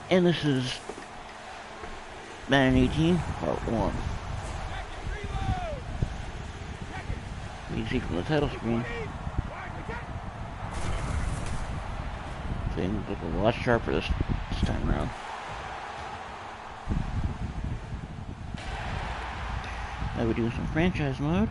And this is Madden 18, Part 1. You can see from the title screen, things look a lot sharper this time around. Now we're doing some franchise mode.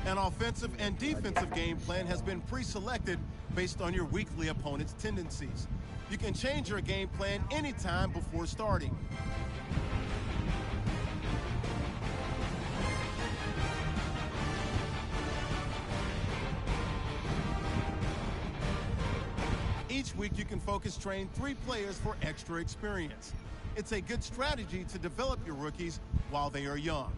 An offensive and defensive game plan has been pre-selected based on your weekly opponent's tendencies. You can change your game plan anytime before starting. Each week you can focus train 3 players for extra experience. It's a good strategy to develop your rookies while they are young.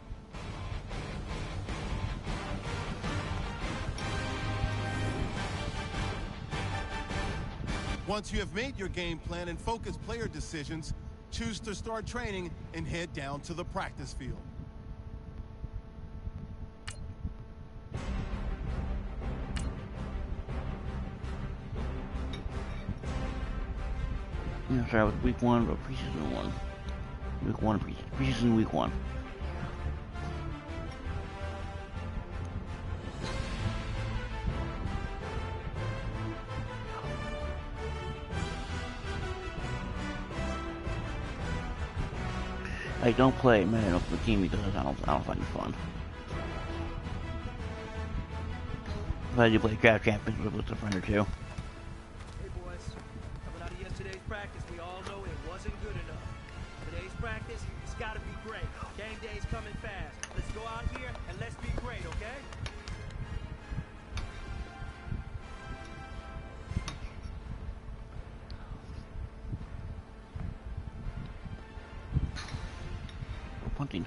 Once you have made your game plan and focus player decisions, choose to start training and head down to the practice field. I'm gonna start with week 1, but preseason 1. Week 1, preseason week 1. I don't play Madden Ultimate Team because I don't find it fun. But I do play Draft Champions with a friend or two. Hey boys, coming out of yesterday's practice, we all know it wasn't good enough. Today's practice, it's gotta be great. Game day's coming fast. Let's go out here and let's be great, okay? Punting.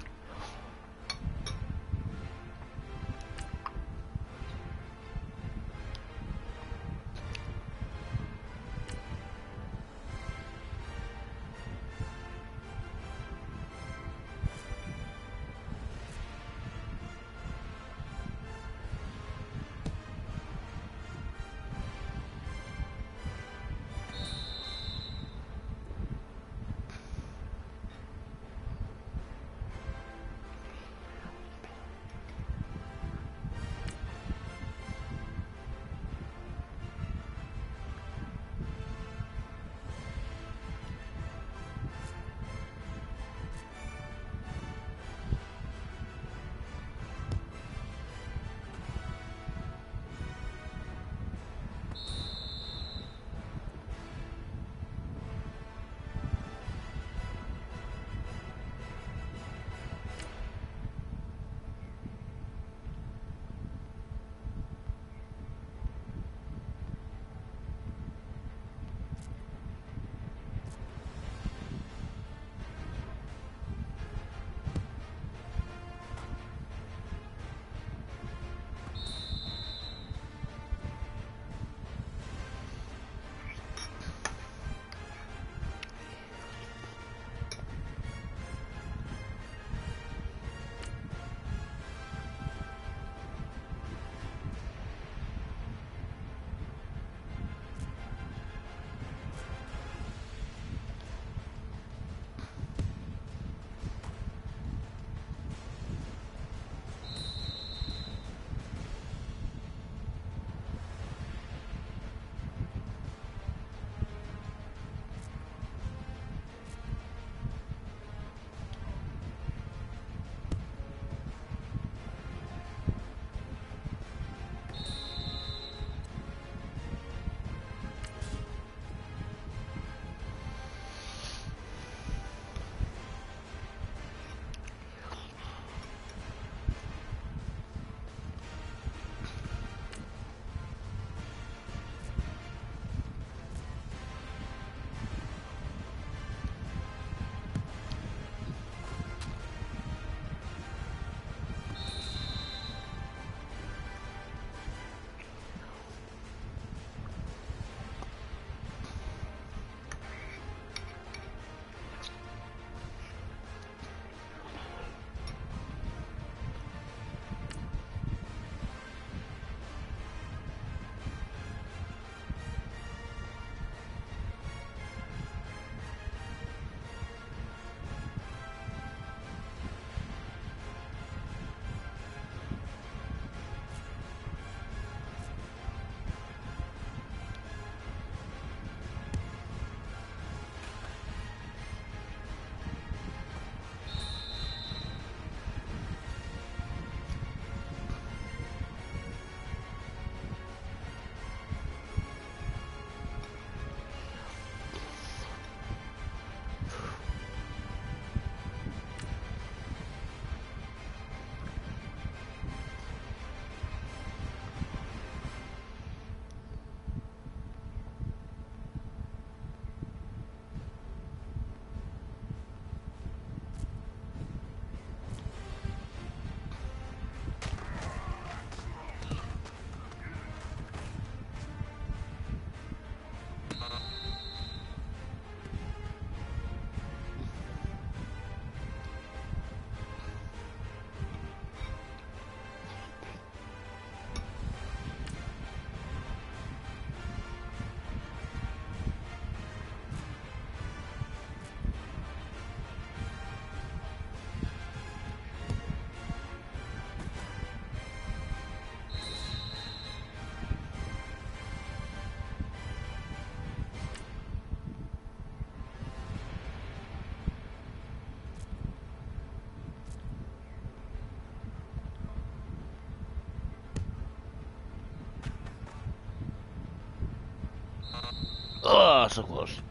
Ugh, so close.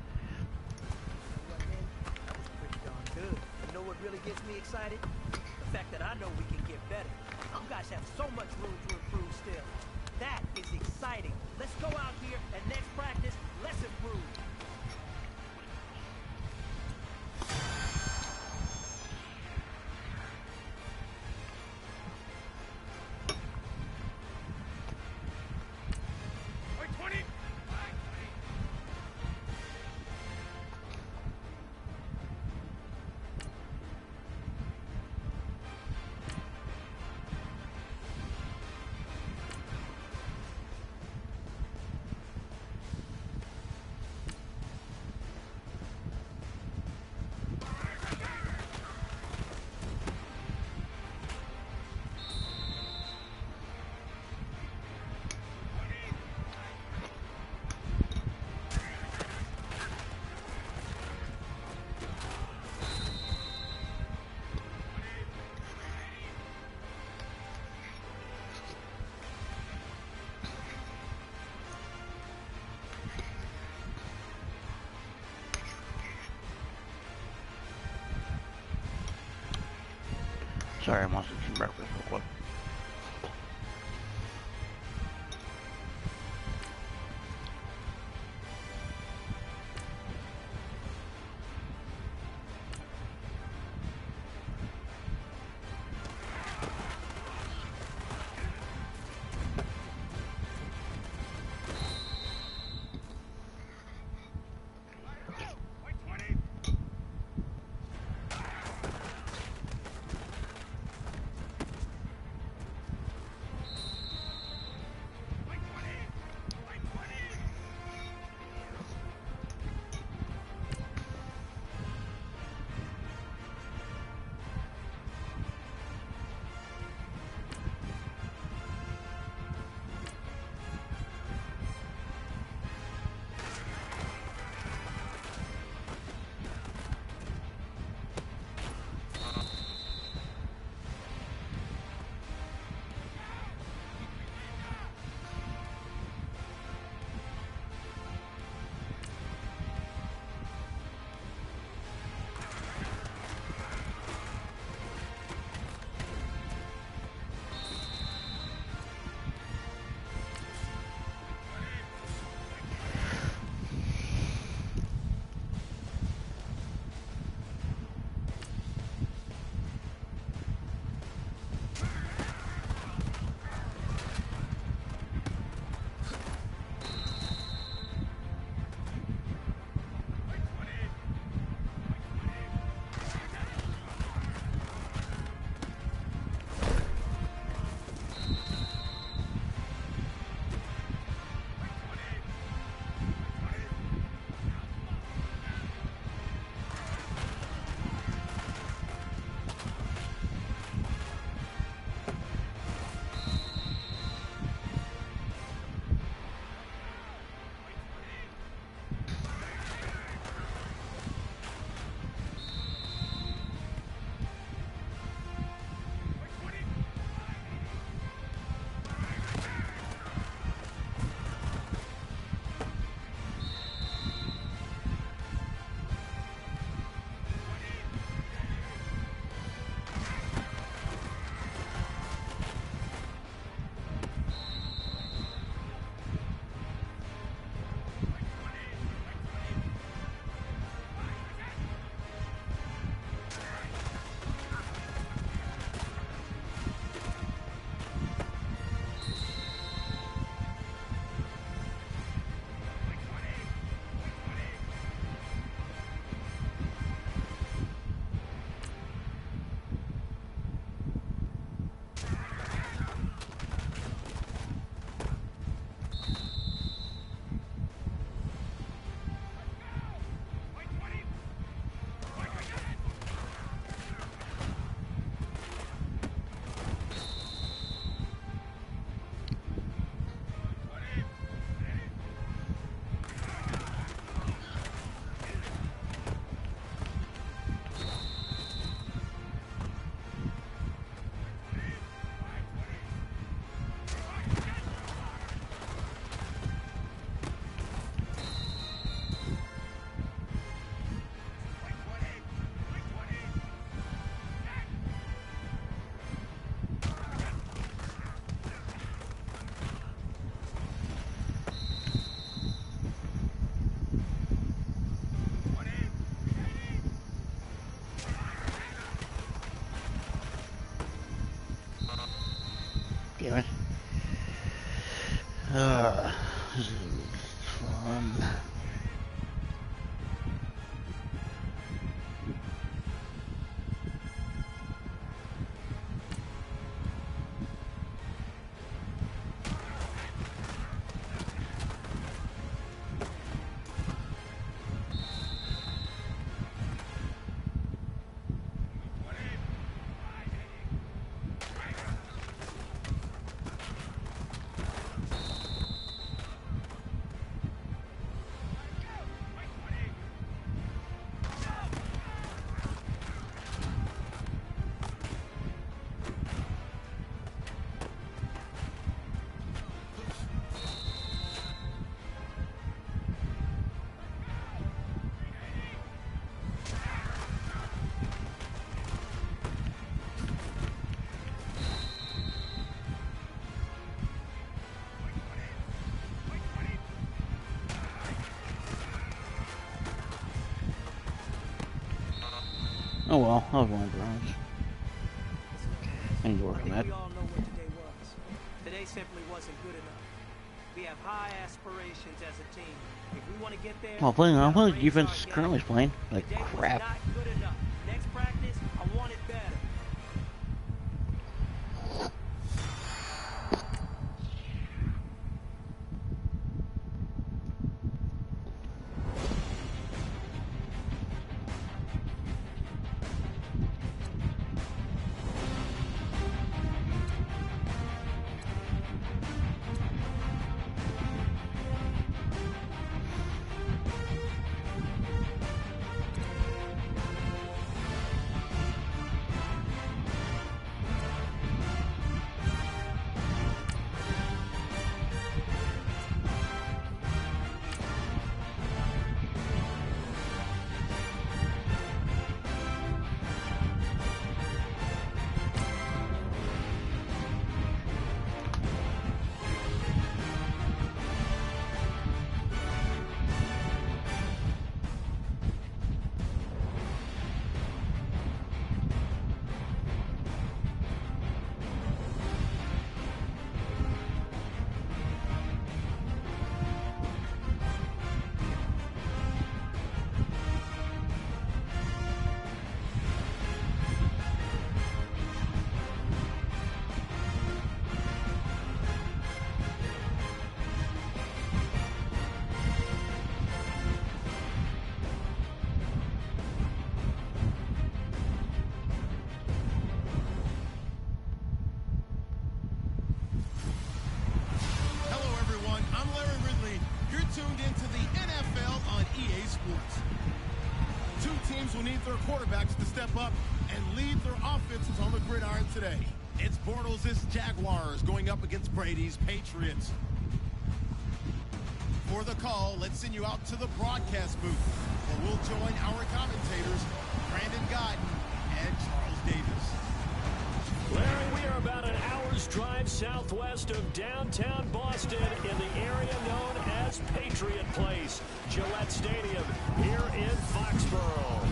What, man? That was pretty darn good. You know what really gets me excited? The fact that I know we can get better. You guys have so much room to improve still. That is exciting. Let's go out here and next practice, let's improve. Sorry, I'm also eating breakfast real quick. damn it. This is fun. Oh well, I was one of the runs. I need to work on that. We all know what today was. Today simply wasn't good enough. We have high aspirations as a team. If we want to get there, Well, playing on what the raise our defense game. currently is playing. Like Today was crap. not good enough. Next practice, I want it better. Will need their quarterbacks to step up and lead their offenses on the gridiron today. It's Bortles' Jaguars going up against Brady's Patriots. For the call, let's send you out to the broadcast booth, where we'll join our commentators, Brandon Godden and Charles Davis. Larry, we are about an hour's drive southwest of downtown Boston in the area known as Patriot Place, Gillette Stadium, here in Foxborough.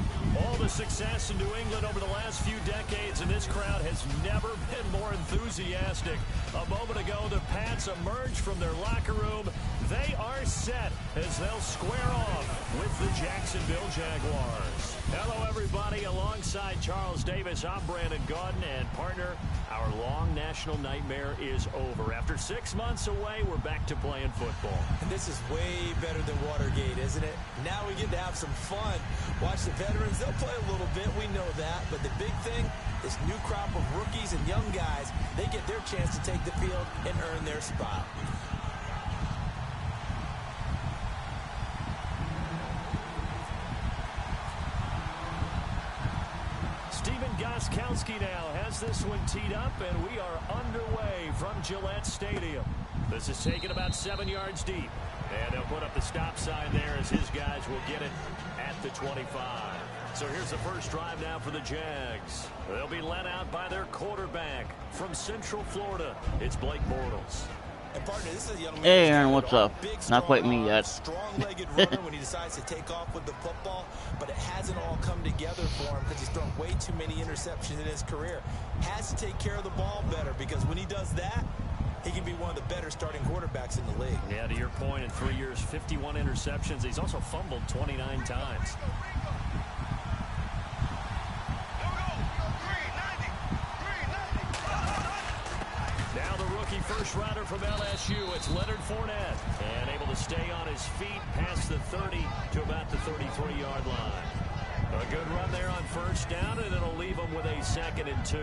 All the success in New England over the last few decades, and this crowd has never been more enthusiastic. A moment ago, the Pats emerged from their locker room. They are set as they'll square off with the Jacksonville Jaguars. Hello, everybody. Alongside Charles Davis, I'm Brandon Godden, and partner, our long national nightmare is over. After 6 months away, we're back to playing football. And this is way better than Watergate, isn't it? Now we get to have some fun. Watch the veterans. They'll play a little bit. We know that. But the big thing, this new crop of rookies and young guys, they get their chance to take the field and earn their spot. Goskowski now has this one teed up, and we are underway from Gillette Stadium. This is taken about 7 yards deep, and they'll put up the stop sign there as his guys will get it at the 25. So here's the first drive now for the Jags. They'll be led out by their quarterback from Central Florida. It's Blake Bortles. And partner, this is a young man. Hey Aaron, what's up? Not quite me yet. Strong-legged runner when he decides to take off with the football, but it hasn't all come together for him because he's thrown way too many interceptions in his career. Has to take care of the ball better, because when he does that, he can be one of the better starting quarterbacks in the league. Yeah, to your point, in 3 years, 51 interceptions. He's also fumbled 29 times. Now the rookie first rounder from LSU, it's Leonard Fournette. And able to stay on his feet past the 30 to about the 33-yard line. A good run there on first down, and it'll leave him with a 2nd and 2.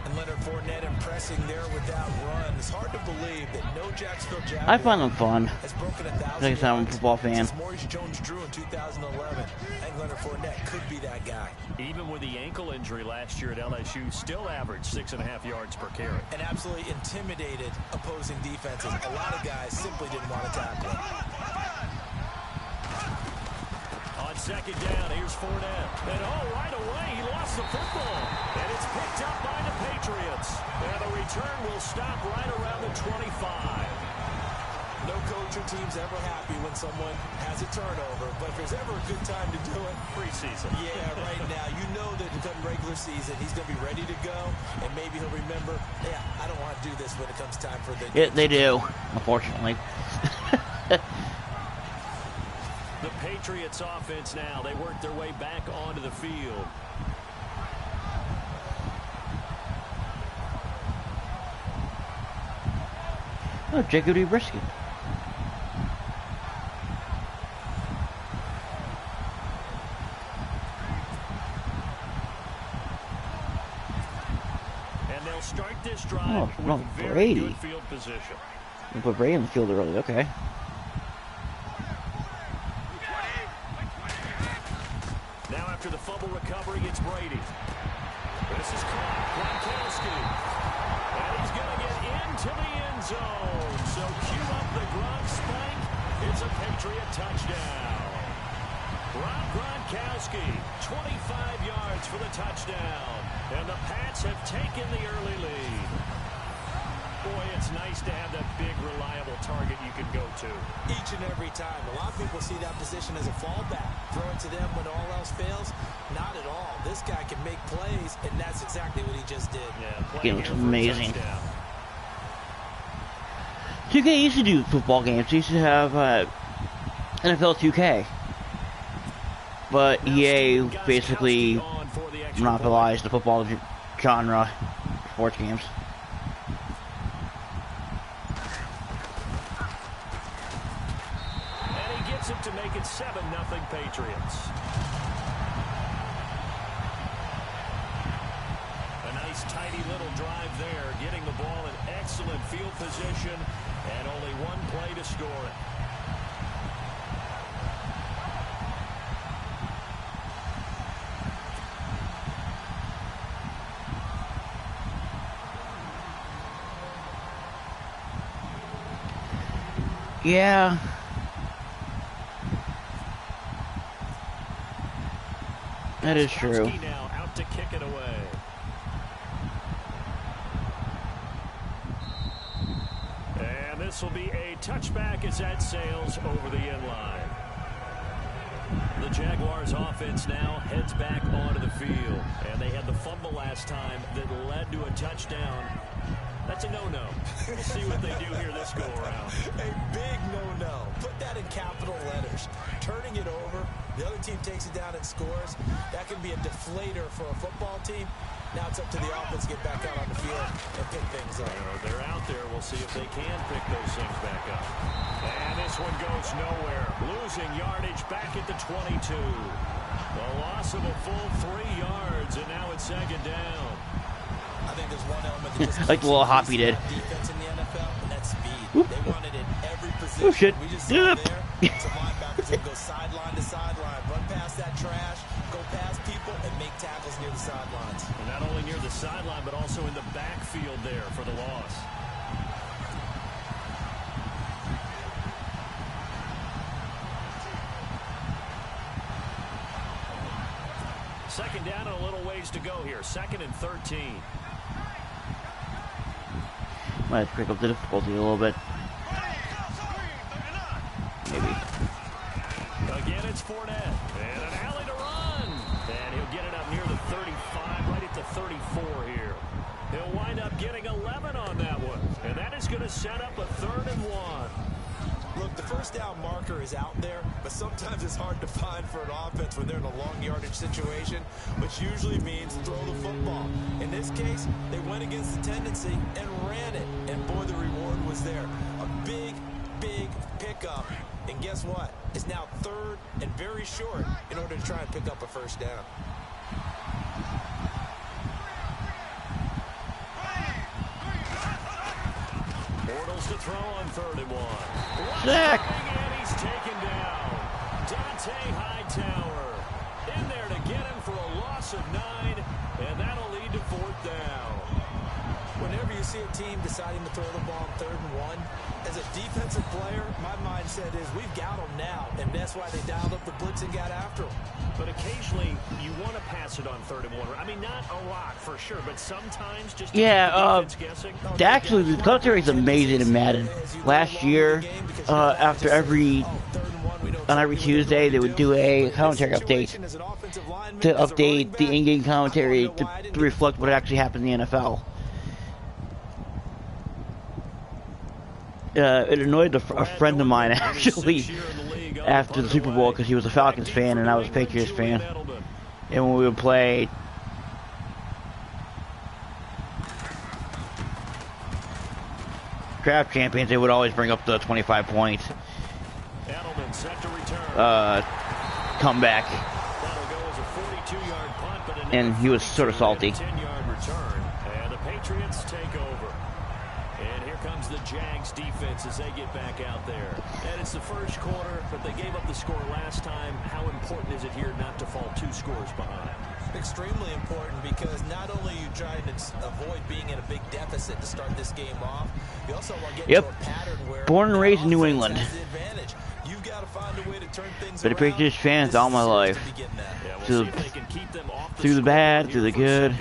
And Leonard Fournette impressing there with that run. It's hard to believe that no Jacksonville Jaguar I find them fun. has broken 1,000 Like I said, I'm a football fan. since Maurice Jones-Drew in 2011. I think Leonard Fournette could be that guy. Even with the ankle injury last year at LSU, still averaged 6.5 yards per carry. And absolutely intimidated opposing defenses. A lot of guys simply didn't want to tackle him. On 2nd down, here's Fournette. And right away, he lost the football. And it's picked up by the Patriots. And the return will stop right around the 25. No coach or team's ever happy when someone has a turnover. But if there's ever a good time to do it, preseason. Yeah, right now. You know that come regular season, he's going to be ready to go. And maybe he'll remember, yeah, I don't want to do this when it comes time for the... Yeah, they do, unfortunately. The Patriots offense now. They work their way back onto the field. Oh, Jacob Brisket. And they'll start this drive Oh, with very Brady. good field position. You put Brady in the field early, okay. Now after the fumble recovery, it's Brady. This is caught. Gronkowski. And he's going to get into the end zone. So cue up the Gronk spank. It's a Patriot touchdown. Rob Gronkowski, 25 yards for the touchdown. And the Pats have taken the early lead. Boy, it's nice to have that big, reliable target you can go to. Each and every time. A lot of people see that position as a fallback. Throw it to them when all else fails. Not at all. This guy can make plays, and that's exactly what he just did. Yeah, Game looks amazing. 2K used to do football games. They used to have NFL 2K. But EA basically monopolized the football genre sports games. To make it 7-0 Patriots. A nice tidy little drive there, getting the ball in excellent field position, and only one play to score it. Yeah. That is true. Now out to kick it away. And this will be a touchback as that sails over the end line. The Jaguars offense now heads back onto the field. And they had the fumble last time that led to a touchdown. That's a no-no. We'll see what they do here this go-around. A big no-no. Put that in capital letters. Turning it over, the other team takes it down and scores. That can be a deflator for a football team. Now it's up to the offense to get back out on the field and pick things up. They're out there. We'll see if they can pick those things back up. And this one goes nowhere. Losing yardage back at the 22. The loss of a full 3 yards, and now it's 2nd down. I think there's one element that just like the little hop he did. Defense in the NFL, and that's speed. Whoop. They want it in every position. Oh shit. We just saw there. Some linebackers that go sideline to sideline, run past that trash, go past people, and make tackles near the sidelines. And not only near the sideline, but also in the backfield there for the loss. Second down and a little ways to go here. 2nd and 13. Might have picked up the difficulty a little bit. Maybe. Again, it's Fournette. And an alley to run. And he'll get it up near the 35, right at the 34 here. He'll wind up getting 11 on that one. And to set up a 3rd and 1. Look, the first down marker is out there, but sometimes it's hard to find for an offense when they're in a long yardage situation, which usually means throw the football. In this case, they went against the tendency and ran it. And boy, the reward was there. A big, big pickup. And guess what? It's now 3rd and very short in order to try and pick up a first down. Bortles to throw on 3rd and 1. Zach. And he's taken down. Dante Hightower in there to get him for a loss of 9, and that'll lead to 4th down. Whenever you see a team deciding to throw the ball on 3rd and 1, as a defensive player, my mindset is we've got them now, and that's why they dialed up the blitz and got after them. But occasionally, you want to pass it on 3rd and 1. I mean, not a lot for sure, but sometimes just to keep the defense guessing. Actually, the commentary is amazing in Madden. Last year, after on every Tuesday, they would do a commentary update to update the in-game commentary to reflect what actually happened in the NFL. It annoyed a friend of mine, actually, after the Super Bowl, because he was a Falcons fan and I was a Patriots fan. And when we would play draft champions, they would always bring up the 25 points comeback. And he was sort of salty. And the Patriots take over. And here comes the Jags defense as they get back out there. And it's the first quarter, but they gave up the score last time. How important is it here not to fall 2 scores behind? Extremely important, because not only are you trying to avoid being in a big deficit to start this game off, you also want to get into a pattern where born and raised in New England. You've got to find a way to turn things Been a Patriots fan all my life. Through the bad, through the good.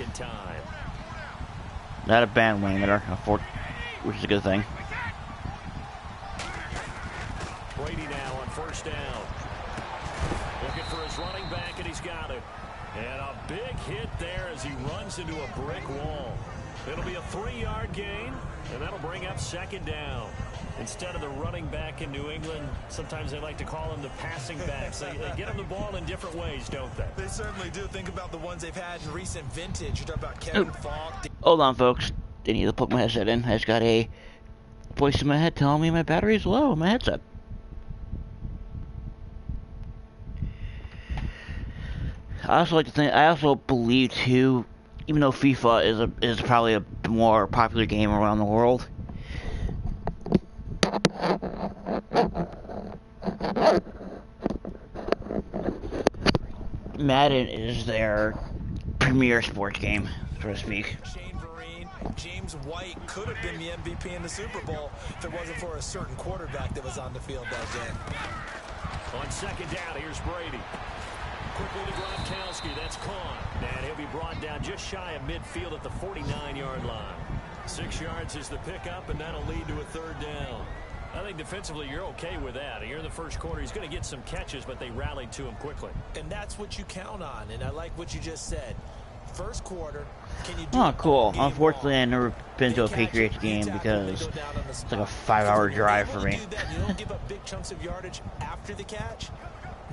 Not a bandwagoner, which is a good thing. Brady now on 1st down. Looking for his running back, and he's got it. And a big hit there as he runs into a brick wall. It'll be a 3-yard gain, and that'll bring up 2nd down. Instead of the running back in New England, sometimes they like to call them the passing backs. They get them the ball in different ways, don't they? They certainly do. Think about the ones they've had in recent vintage. You talk about Kevin Falk. Hold on, folks. I need to put my headset in. I just got a voice in my head telling me my battery's low on my headset. I also believe too, even though FIFA is probably a more popular game around the world, Madden is their premier sports game, so to speak. James White could have been the MVP in the Super Bowl if it wasn't for a certain quarterback that was on the field that day. On 2nd down, here's Brady. Quickly to Gronkowski. That's caught. And he'll be brought down just shy of midfield at the 49-yard line. 6 yards is the pickup, and that'll lead to a 3rd down. I think defensively you're okay with that. Here in the first quarter, he's going to get some catches, but they rallied to him quickly. And that's what you count on, and I like what you just said. First quarter, can you do cool. Unfortunately, I've never been to a Patriots game because it's like a 5-hour drive for me. You don't give up big chunks of yardage after the catch.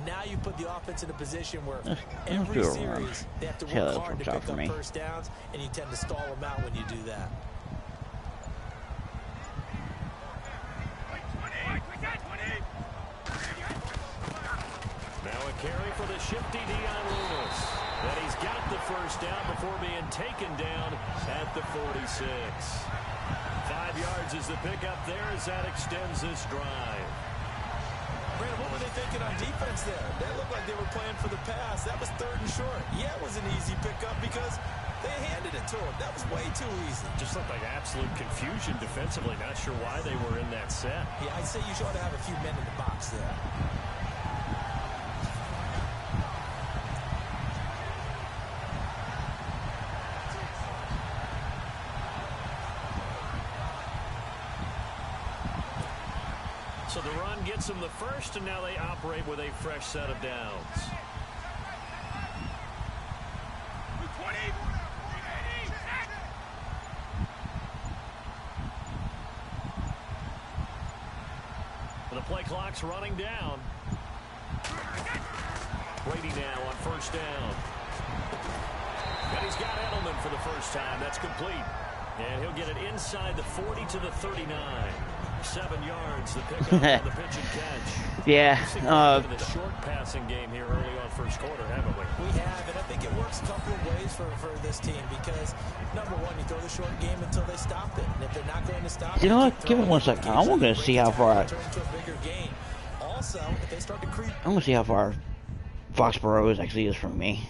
Now you put the offense in a position where every series they have to work hard to pick up first downs, and you tend to stall them out when you do that. Now a carry for the shifty Dion Lewis. And he's got the first down before being taken down at the 46. 5 yards is the pickup there as that extends this drive. Brandon, what were they thinking on defense there? They looked like they were playing for the pass. That was 3rd and short. Yeah, it was an easy pickup because they handed it to him. That was way too easy. Just looked like absolute confusion defensively. Not sure why they were in that set. Yeah, I'd say you should have a few men in the box there. So the run gets them the first, and now they operate with a fresh set of downs. play clock's running down. Brady now on first down. And he's got Edelman for the first time. That's complete. And he'll get it inside the 40 to the 39. 7 yards, the pickup on the pitch and catch. Yeah. In the short passing game here early on first quarter, haven't we? We have, and I think it works a couple of ways for this team because, number one, you throw the short game until they stop it. And if they're not going to stop it, you know what? Give it 1 second. I'm going to see how far. Also, if they start to creep. I'm going to see how far Foxborough actually is from me.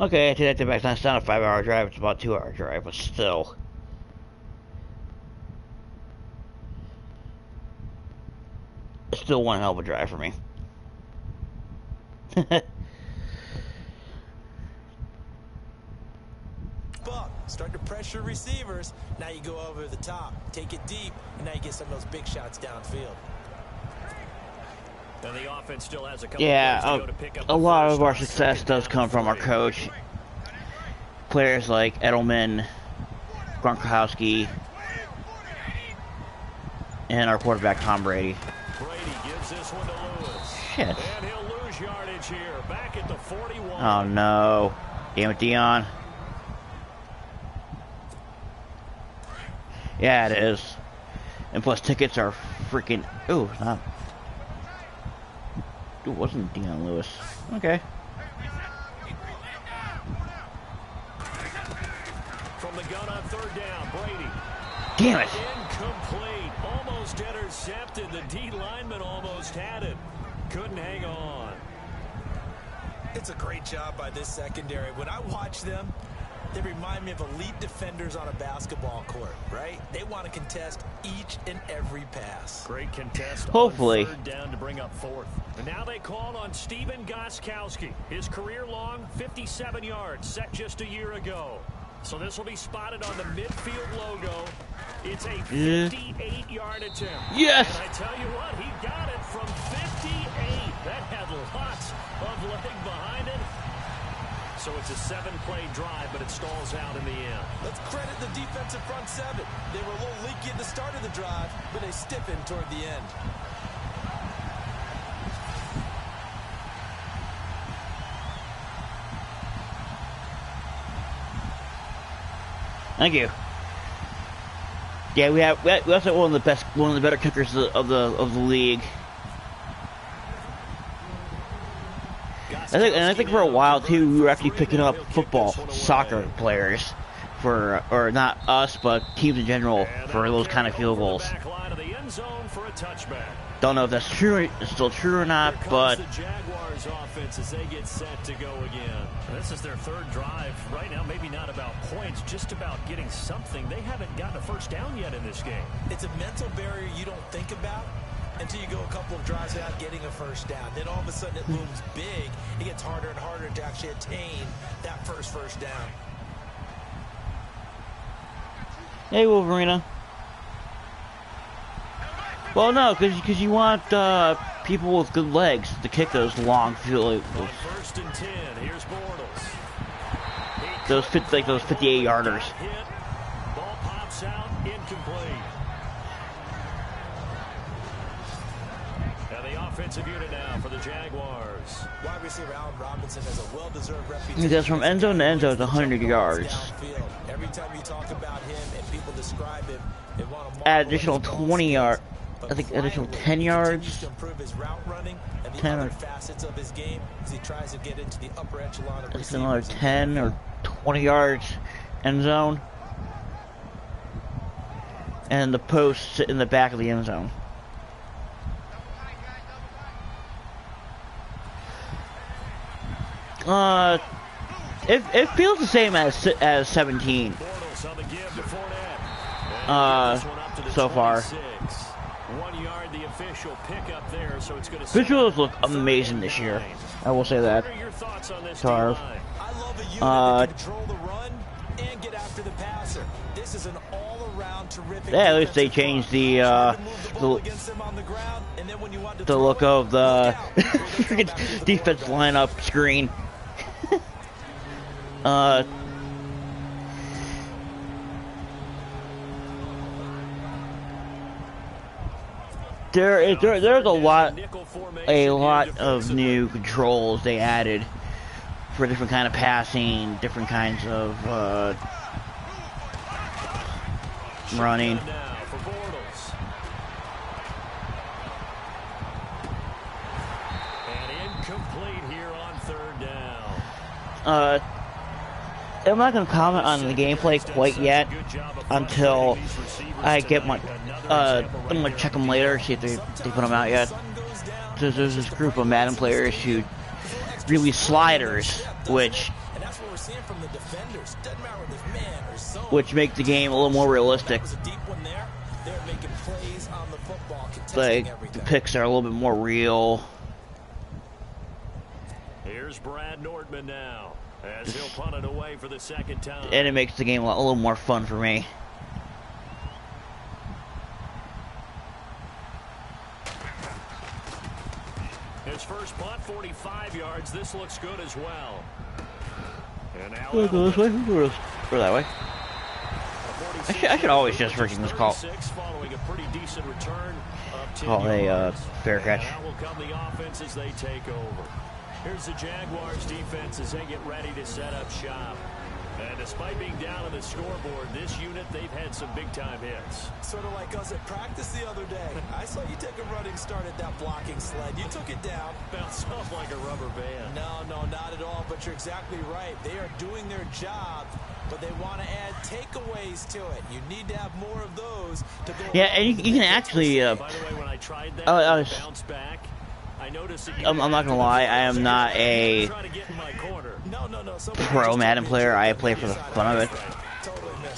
Okay, I take that back. It's not a 5-hour drive, it's about a 2-hour drive, but still. It's still one hell of a drive for me. Buck, start to pressure receivers. Now you go over the top, take it deep, and now you get some of those big shots downfield. And the offense still has a couple a lot of our success does come from our coach. Players like Edelman, Gronkowski, and our quarterback Tom Brady. Brady gives this one to Lewis. Shit. And he'll lose yardage here. Back at the 41. Oh no. Damn it, Dion. Yeah, it is. And plus tickets are freaking... Ooh, not... It wasn't Deion Lewis. Okay. From the gun on third down, Brady. Damn it. Incomplete. Almost intercepted. The D lineman almost had it. Couldn't hang on. It's a great job by this secondary. When I watch them, they remind me of elite defenders on a basketball court, right? They want to contest each and every pass. Great contest. Hopefully. On third down to bring up fourth. And now they call on Steven Gostkowski. His career-long 57 yards set just a year ago. So this will be spotted on the midfield logo. It's a 58-yard attempt. Yes! And I tell you what, he got it from 58. That had lots of leg behind it. So it's a 7-play drive, but it stalls out in the end. Let's credit the defensive front seven. They were a little leaky at the start of the drive, but they stiffened toward the end. Thank you. Yeah, we also one of the better kickers of the league. I think for a while too, we were actually picking up soccer players or not us, but teams in general for those kind of field goals. Don't know if that's true, still true or not, but the Jaguars offense as they get set to go again. This is their third drive right now. Maybe not about points, just about getting something. They haven't gotten a first down yet in this game. It's a mental barrier you don't think about until you go a couple of drives without getting a first down. Then all of a sudden it looms big. It gets harder and harder to actually attain that first down. Hey, Wolverina. Well, no, because you want people with good legs to kick those long field goals. First and 10. Here's Bortles. Those 58-yarders. Ball pops out, incomplete. And the offensive unit now for the Jaguars. Wide receiver Allen Robinson has a well-deserved reputation. Because from end zone to end zone is 100 yards. Every time you talk about him and people describe him, they want to Add additional 20 yards. I think additional 10 yards. To improve his route running and the 10 other or facets of his game as he tries to get into the upper echelon of it's another receivers. 10 or 20 yards end zone. And the posts sit in the back of the end zone. It feels the same as 17. So far. 1 yard, the official pickup there, so it's going to Visuals look amazing this year. I will say that. What are your thoughts on this Tarv. I love a unit that can control the run and get after the passer. This is an all-around terrific. Yeah, at least they changed the look of the defense lineup screen. There's a lot of new controls they added for different kind of passing, different kinds of running. And incomplete here on third down. I'm not going to comment on the gameplay quite yet until I get my. I'm going to check them later, see if they put them out yet. There's this group of Madden players who release sliders, which make the game a little more realistic. Like, the picks are a little bit more real. Here's Brad Nordman now, as he'll punt it away for the second time. And it makes the game a little more fun for me. His first punt, 45 yards. This looks good as well. And now Go this way or that way. I should always just freaking this call. Following a pretty decent return of 10 Call a yards. fair catch. Now will come the offense as they take over. Here's the Jaguars defense as they get ready to set up shop. And despite being down on the scoreboard, this unit, they've had some big-time hits. Sort of like us at practice the other day. I saw you take a running start at that blocking sled. You took it down. Bounced off like a rubber band. No, not at all, but you're exactly right. They are doing their job, but they want to add takeaways to it. You need to have more of those to go. Yeah, and you can actually... By the way, when I tried that, bounce back, I noticed that I'm not gonna lie, I am not a pro Madden player. I play for the fun of it.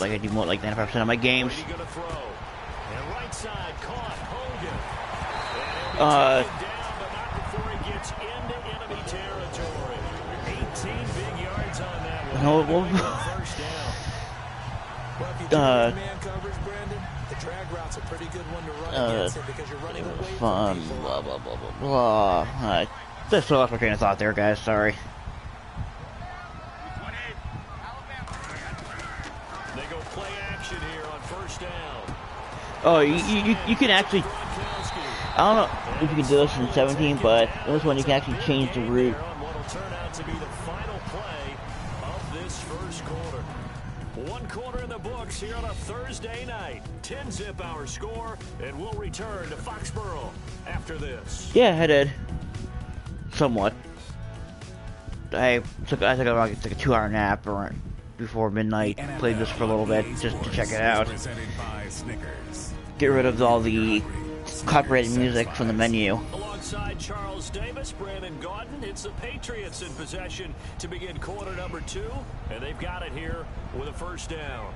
Like I do more like 95% of my games. Routes a pretty good one to run against him because you're running away fun, from blah, blah, blah, blah, blah. Just lost my train of thought there, guys. Sorry. They go play action here on first down. Oh, you can actually... I don't know if you can do this in 17, but this one you can actually change the route. What'll turn out to be the final play of this first quarter. One quarter in the books here on a Thursday night. 10-zip our score, and we'll return to Foxborough after this. Yeah, I did. Somewhat. I took a 2-hour nap before midnight. Played this for a little bit just to check it out. Get rid of all the copyrighted music from the menu. Alongside Charles Davis, Brandon Gaudin, it's the Patriots in possession to begin quarter number 2, and they've got it here with a first down.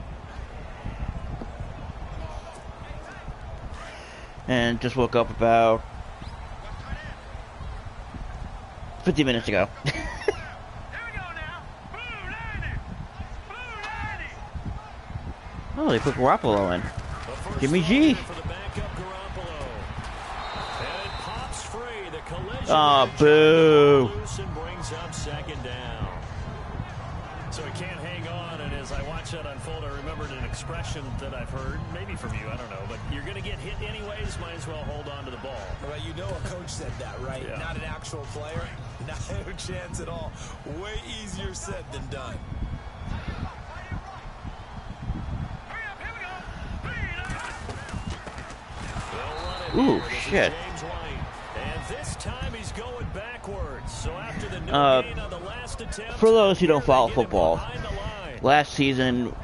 And just woke up about 50 minutes ago. Oh, they put Garoppolo in. Jimmy G. Oh, boo. Brings up second down. So he can't hang on, and as I watch that unfold, I remembered an expression that I've heard, maybe from you, I don't know, but you're going to get hit anyways, might as well hold on to the ball. Well, you know a coach said that, right? Yeah. Not an actual player. No chance at all. Way easier said than done. Ooh, shit. And this time he's going backwards. So after the no gain on the last attempt, for those who don't follow football, last season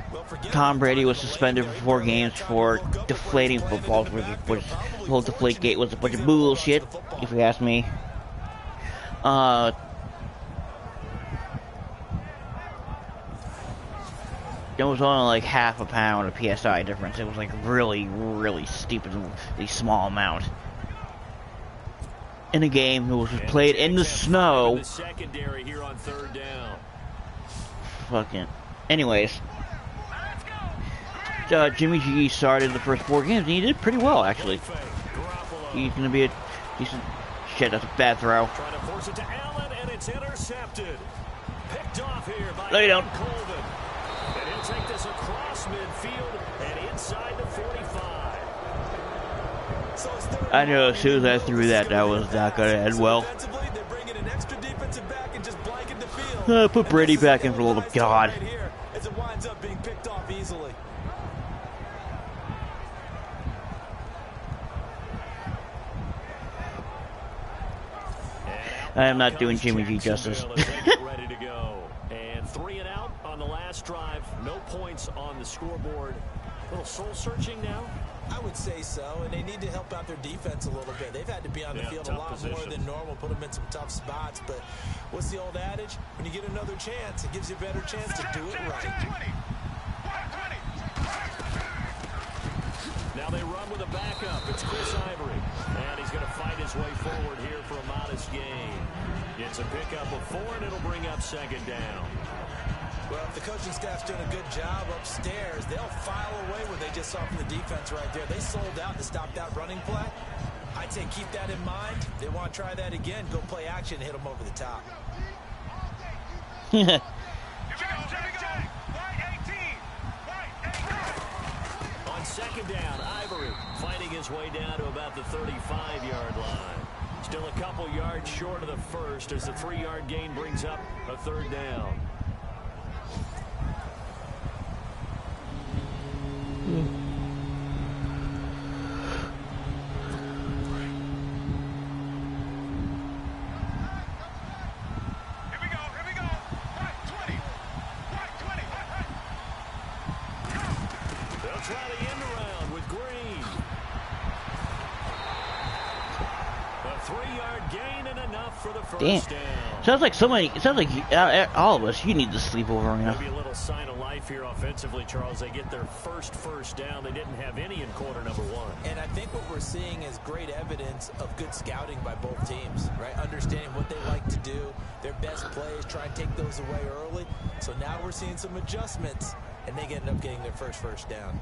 Tom Brady was suspended for 4 games for deflating footballs, which the whole deflate gate was a bunch of bullshit, if you ask me. It was only like half a pound of PSI difference. It was like really, really stupidly small amount. In a game that was played in the snow. Secondary here on 3rd down. Fucking. Anyways. Jimmy G started the first 4 games and he did pretty well, actually. He's going to be a decent... Shit, that's a bad throw. Trying to force it to Allen, and it's intercepted. Picked off here by Lay down. Colvin. And he'll take this across midfield and inside the 45. I knew as soon as I threw that, that was not going to end well. Put Brady back in for a little... God. As it winds up being picked off easily. I am not doing Jimmy G justice. Ready to go. And 3 and out on the last drive. No points on the scoreboard. A little soul searching now. I would say so, and they need to help out their defense a little bit. They've had to be on the field a lot more than normal, put them in some tough spots. But what's the old adage? When you get another chance, it gives you a better chance to do it right. Now they run with a backup. It's Chris Ivory. And he's going to fight his way forward here for a modest gain. It's a pickup of 4, and it'll bring up 2nd down. Well, if the coaching staff's doing a good job upstairs, they'll file away what they just saw from the defense right there. They sold out to stop that running play. I'd say keep that in mind. If they want to try that again, go play action and hit them over the top. On 2nd down, Ivory fighting his way down to about the 35-yard line. Still a couple yards short of the first as the 3-yard gain brings up a 3rd down. Damn. Sounds like somebody. It sounds like all of us. You need to sleep over now. Maybe a little sign of life here offensively, Charles. They get their first down. They didn't have any in quarter number 1. And I think what we're seeing is great evidence of good scouting by both teams, right? Understanding what they like to do, their best plays, try and take those away early. So now we're seeing some adjustments, and they end up getting their first down.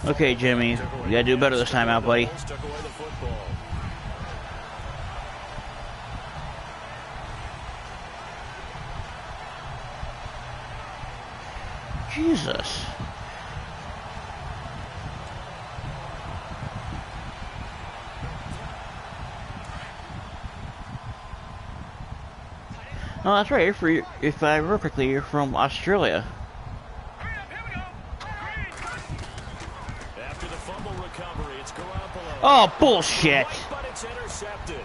Okay, Jimmy, you gotta do better this time out, buddy. Jesus. Oh, that's right. If I remember correctly, you're from Australia. Oh, bullshit. But it's intercepted.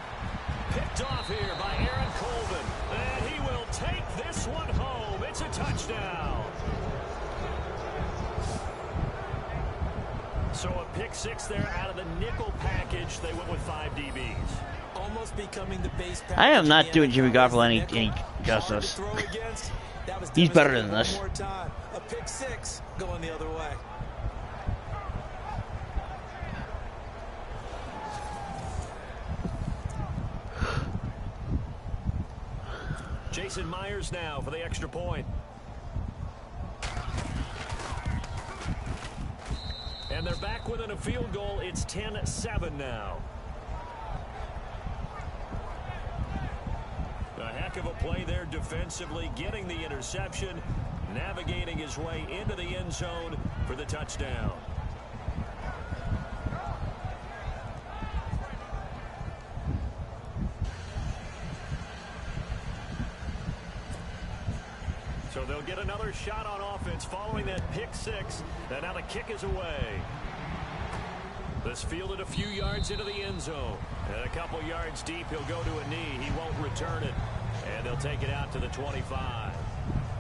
Picked off here by Aaron Colvin. And he will take this one home. It's a touchdown. So a pick 6 there out of the nickel package. They went with 5 DBs. Almost becoming the base package. I am not doing Jimmy Garoppolo any justice. Throw against. That was He's better than this. one more time. A pick six going the other way. Jason Myers now for the extra point. And they're back within a field goal. It's 10-7 now. A heck of a play there defensively, getting the interception, navigating his way into the end zone for the touchdown. So they'll get another shot on offense following that pick six. And now the kick is away. This fielded a few yards into the end zone. And a couple yards deep, he'll go to a knee. He won't return it. And they'll take it out to the 25.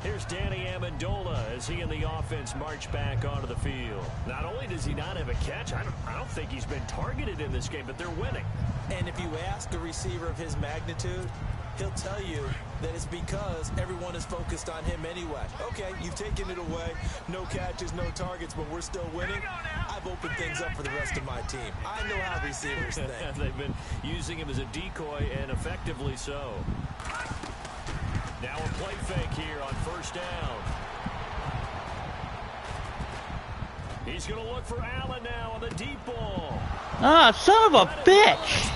Here's Danny Amendola as he and the offense march back onto the field. Not only does he not have a catch, I don't think he's been targeted in this game, but they're winning. And if you ask a receiver of his magnitude, he'll tell you that it's because everyone is focused on him anyway. Okay, you've taken it away. No catches, no targets, but we're still winning. I've opened things up for the rest of my team. I know how receivers think. They've been using him as a decoy, and effectively so. Now a play fake here on first down. He's going to look for Allen now on the deep ball. Ah, son of a bitch!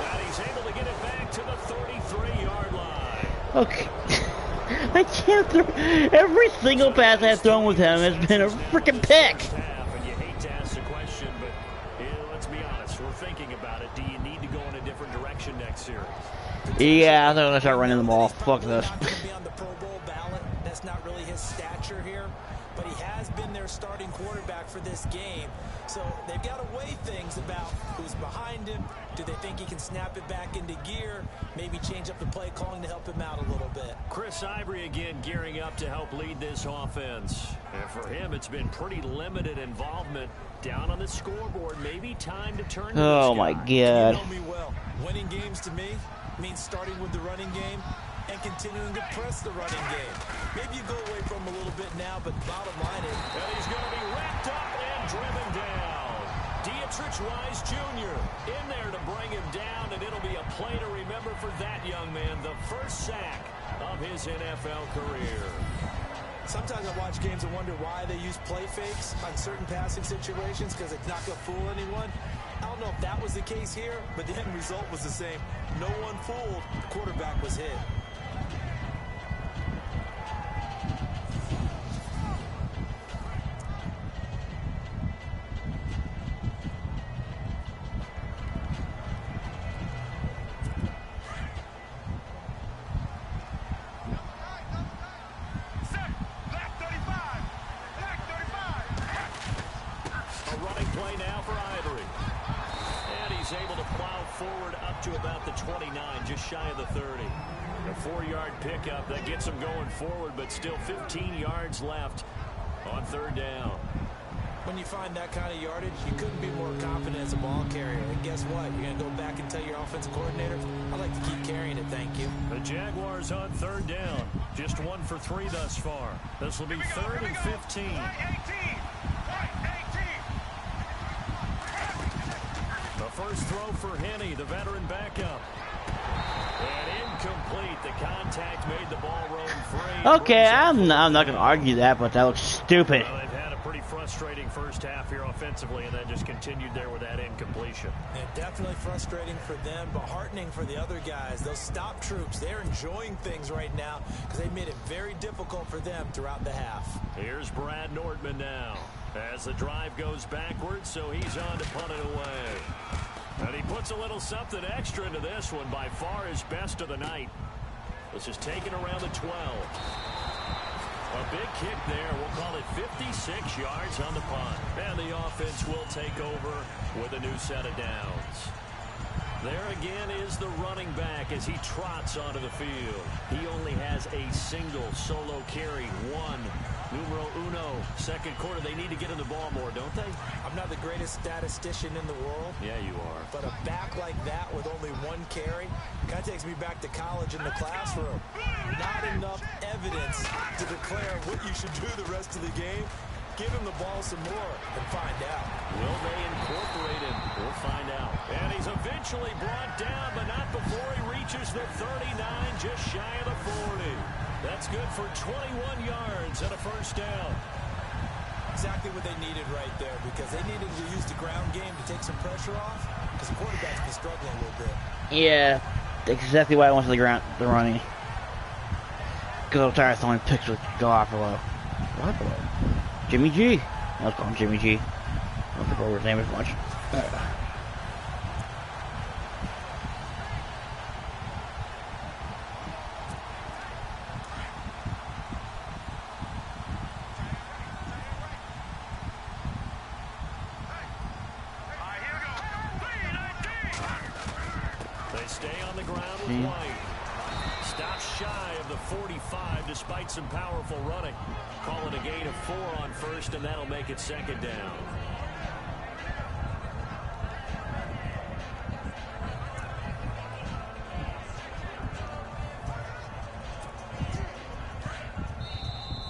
And he's able to get it back to the 33-yard line. Okay. I can't throw. Every single pass I've thrown with him has been a freaking pick. And you hate to ask the question, but let's be honest. We're thinking about it. Do you need to go in a different direction next series? Yeah, I think I'm gonna start running the ball. Fuck this. Not going to be on the Pro Bowl ballot. That's not really his stature here. But he has been their starting quarterback for this game. So they've got to weigh things about who's behind him. Do they think he can snap it back into gear? Maybe change up the play calling to help him out a little bit. Chris Ivory again gearing up to help lead this offense. And for him, it's been pretty limited involvement. Down on the scoreboard, maybe time to turn to Oh this my guy. god. You know me well. Winning games to me means starting with the running game and continuing to press the running game. Maybe you go away from him a little bit now, but bottom line is... And he's going to be wrapped up and driven down. Dietrich Wise Jr. in there to bring him down, and it'll be a play to remember for that young man. The first sack of his NFL career. Sometimes I watch games and wonder why they use play fakes on certain passing situations, because it's not going to fool anyone. I don't know if that was the case here, but the end result was the same. No one fooled. The quarterback was hit. Pickup that gets him going forward, but still 15 yards left on third down. When you find that kind of yardage, you couldn't be more confident as a ball carrier. And guess what? You're going to go back and tell your offensive coordinator, I'd like to keep carrying it, thank you. The Jaguars on third down. Just 1 for 3 thus far. This will be 3rd and 15. The first throw for Henne, the veteran backup. And incomplete. The contact made the ball roam free. Okay, I'm not gonna argue that, but that looks stupid. Well, they've had a pretty frustrating first half here offensively, and then just continued there with that incompletion. And definitely frustrating for them, but heartening for the other guys. Those stop troops, they're enjoying things right now because they made it very difficult for them throughout the half. Here's Brad Nordman now as the drive goes backwards, so he's on to punt it away. And he puts a little something extra into this one, by far his best of the night. This is taken around the 12. A big kick there. We'll call it 56 yards on the punt. And the offense will take over with a new set of downs. There again is the running back as he trots onto the field. He only has a single solo carry, one. Numero uno, second quarter. They need to get in the ball more, don't they? I'm not the greatest statistician in the world. Yeah, you are. But a back like that with only one carry kind of takes me back to college in the classroom. Not enough evidence to declare what you should do the rest of the game. Give him the ball some more and find out. Will they incorporate him? We'll find out. And he's eventually brought down, but not before he reaches the 39, just shy of the 40. That's good for 21 yards and a first down. Exactly what they needed right there, because they needed to use the ground game to take some pressure off, because the quarterback's been struggling a little bit. Yeah, that's exactly why I went to the running. Because I'm tired of throwing picks with Garoppolo. Jimmy G. I was calling Jimmy G. I don't remember his name as much. They stay on the ground with White. Stops shy of the 45 despite some powerful running. Call it a gain of 4 on first, and that'll make it second down.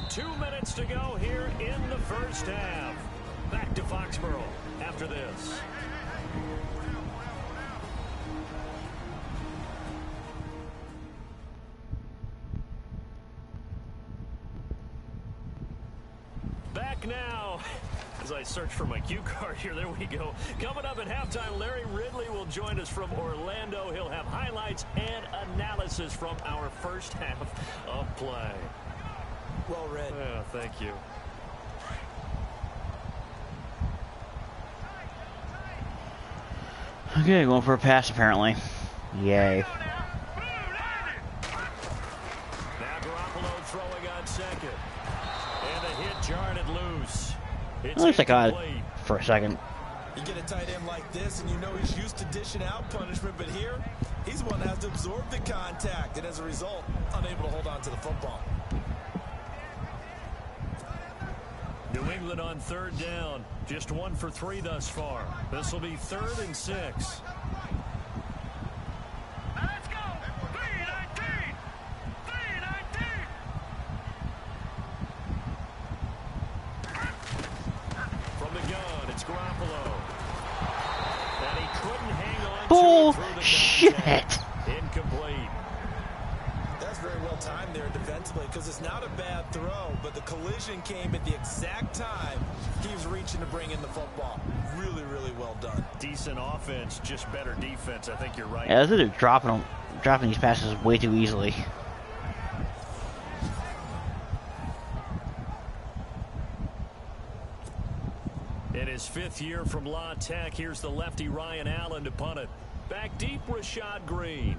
Two minutes to go here in the first half. Back to Foxborough after this. Back now, as I search for my cue card here, there we go. Coming up at halftime, Larry Ridley will join us from Orlando. He'll have highlights and analysis from our first half of play. Well read. Yeah, thank you. Okay, going for a pass apparently. Yay. Now Garoppolo throwing on second. And a hit jarred it loose. It's At least I got it incomplete. for a second. You get a tight end like this, and you know he's used to dishing out punishment, but here, he's the one that has to absorb the contact, and as a result, unable to hold on to the football. New England on third down. Just 1 for 3 thus far. This will be 3rd and 6. Let's go! 3-19! 3-19! From the gun, it's Garoppolo. And he couldn't hang on to it through the Bullshit! contact. Incomplete. That's very well timed there defensively, because it's not a bad throw, but the collision came at the exact time he was reaching to bring in the football. Really, really well done. Decent offense, just better defense. I think you're right. Yeah, they're dropping these passes way too easily. In his 5th year from La Tech, here's the lefty Ryan Allen to punt it. Back deep, Rashad Green.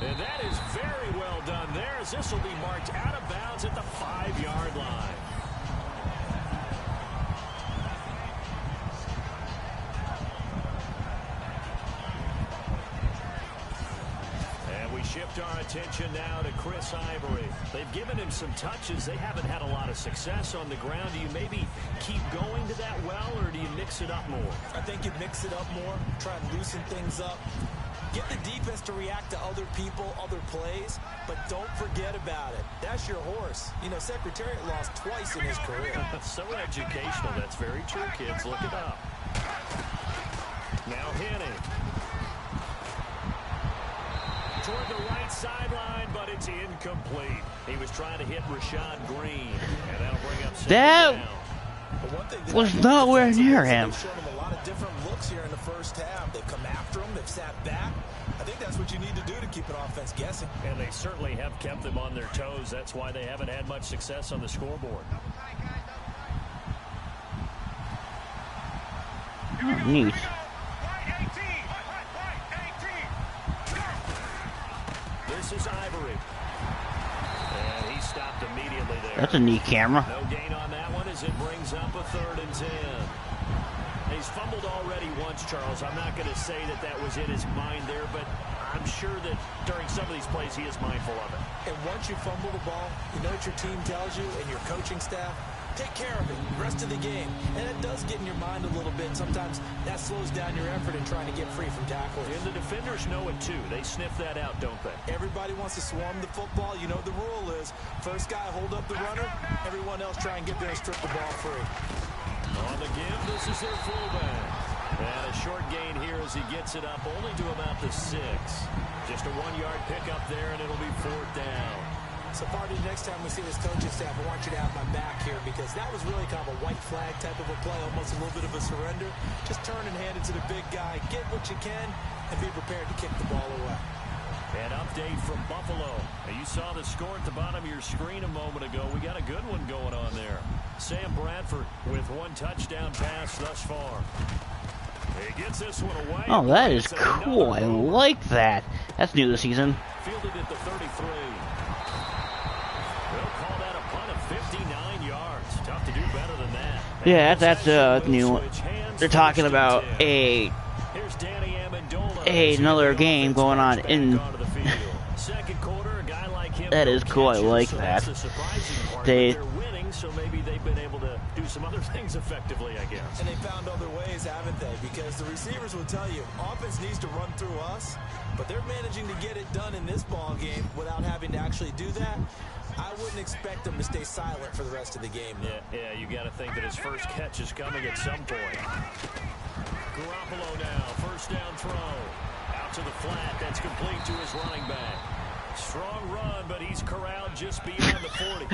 And that is very well done there, as this will be marked out of bounds at the 5-yard line. And we shift our attention now to Chris Ivory. They've given him some touches. They haven't had a lot of success on the ground. Do you maybe keep going to that well, or do you mix it up more? I think you mix it up more, try and loosen things up. Get the defense to react to other people, other plays, but don't forget about it. That's your horse. You know, Secretariat lost twice in his career. So educational. That's very true, kids. Look it up. Now Henning. Toward the right sideline, but it's incomplete. He was trying to hit Rashad Green, and that'll bring up second down. But one thing Was nowhere near him. They've shown him a lot of different looks here in the first half. They've come after him. They've sat back. I think that's what you need to do to keep an offense guessing. And they certainly have kept them on their toes. That's why they haven't had much success on the scoreboard. Neat. This is Ivory. stopped immediately there. That's a neat camera. No gain on that one as it brings up a 3rd and 10. He's fumbled already once, Charles. I'm not going to say that that was in his mind there, but I'm sure that during some of these plays he is mindful of it. And once you fumble the ball, you know what your team tells you and your coaching staff? Take care of it the rest of the game. And it does get in your mind a little bit. Sometimes that slows down your effort in trying to get free from tackles. And the defenders know it too. They sniff that out, don't they? Everybody wants to swarm the football. You know the rule is first guy hold up the runner, everyone else try and get there and strip the ball free. On the give, this is their fullback. And a short gain here as he gets it up only to about the 6. Just a 1-yard pickup there, and it'll be 4th down. So, Party, next time we see this coaching staff, I want you to have my back here because that was really kind of a white flag type of a play, almost a little bit of a surrender. Just turn and hand it to the big guy, get what you can, and be prepared to kick the ball away. An update from Buffalo. Now, you saw the score at the bottom of your screen a moment ago. We got a good one going on there. Sam Bradford with 1 touchdown pass thus far. He gets this one away. Oh, that is cool. I like that. That's new this season. Fielded at the 33. They'll call that a punt of 59 yards. Tough to do better than that. Yeah, that's new. They're talking about another game going on in. Second quarter, a guy like him. That is cool. I like that. They're winning, so maybe they've been able to do some other things effectively, I guess. And they found other ways, haven't they? Because the receivers will tell you, offense needs to run through us, but they're managing to get it done in this ball game without having to actually do that. I wouldn't expect them to stay silent for the rest of the game. Yeah, you got to think that his first catch is coming at some point. Garoppolo now, first down throw. Out to the flat, that's complete to his running back. Strong run, but he's corralled just beyond the 40.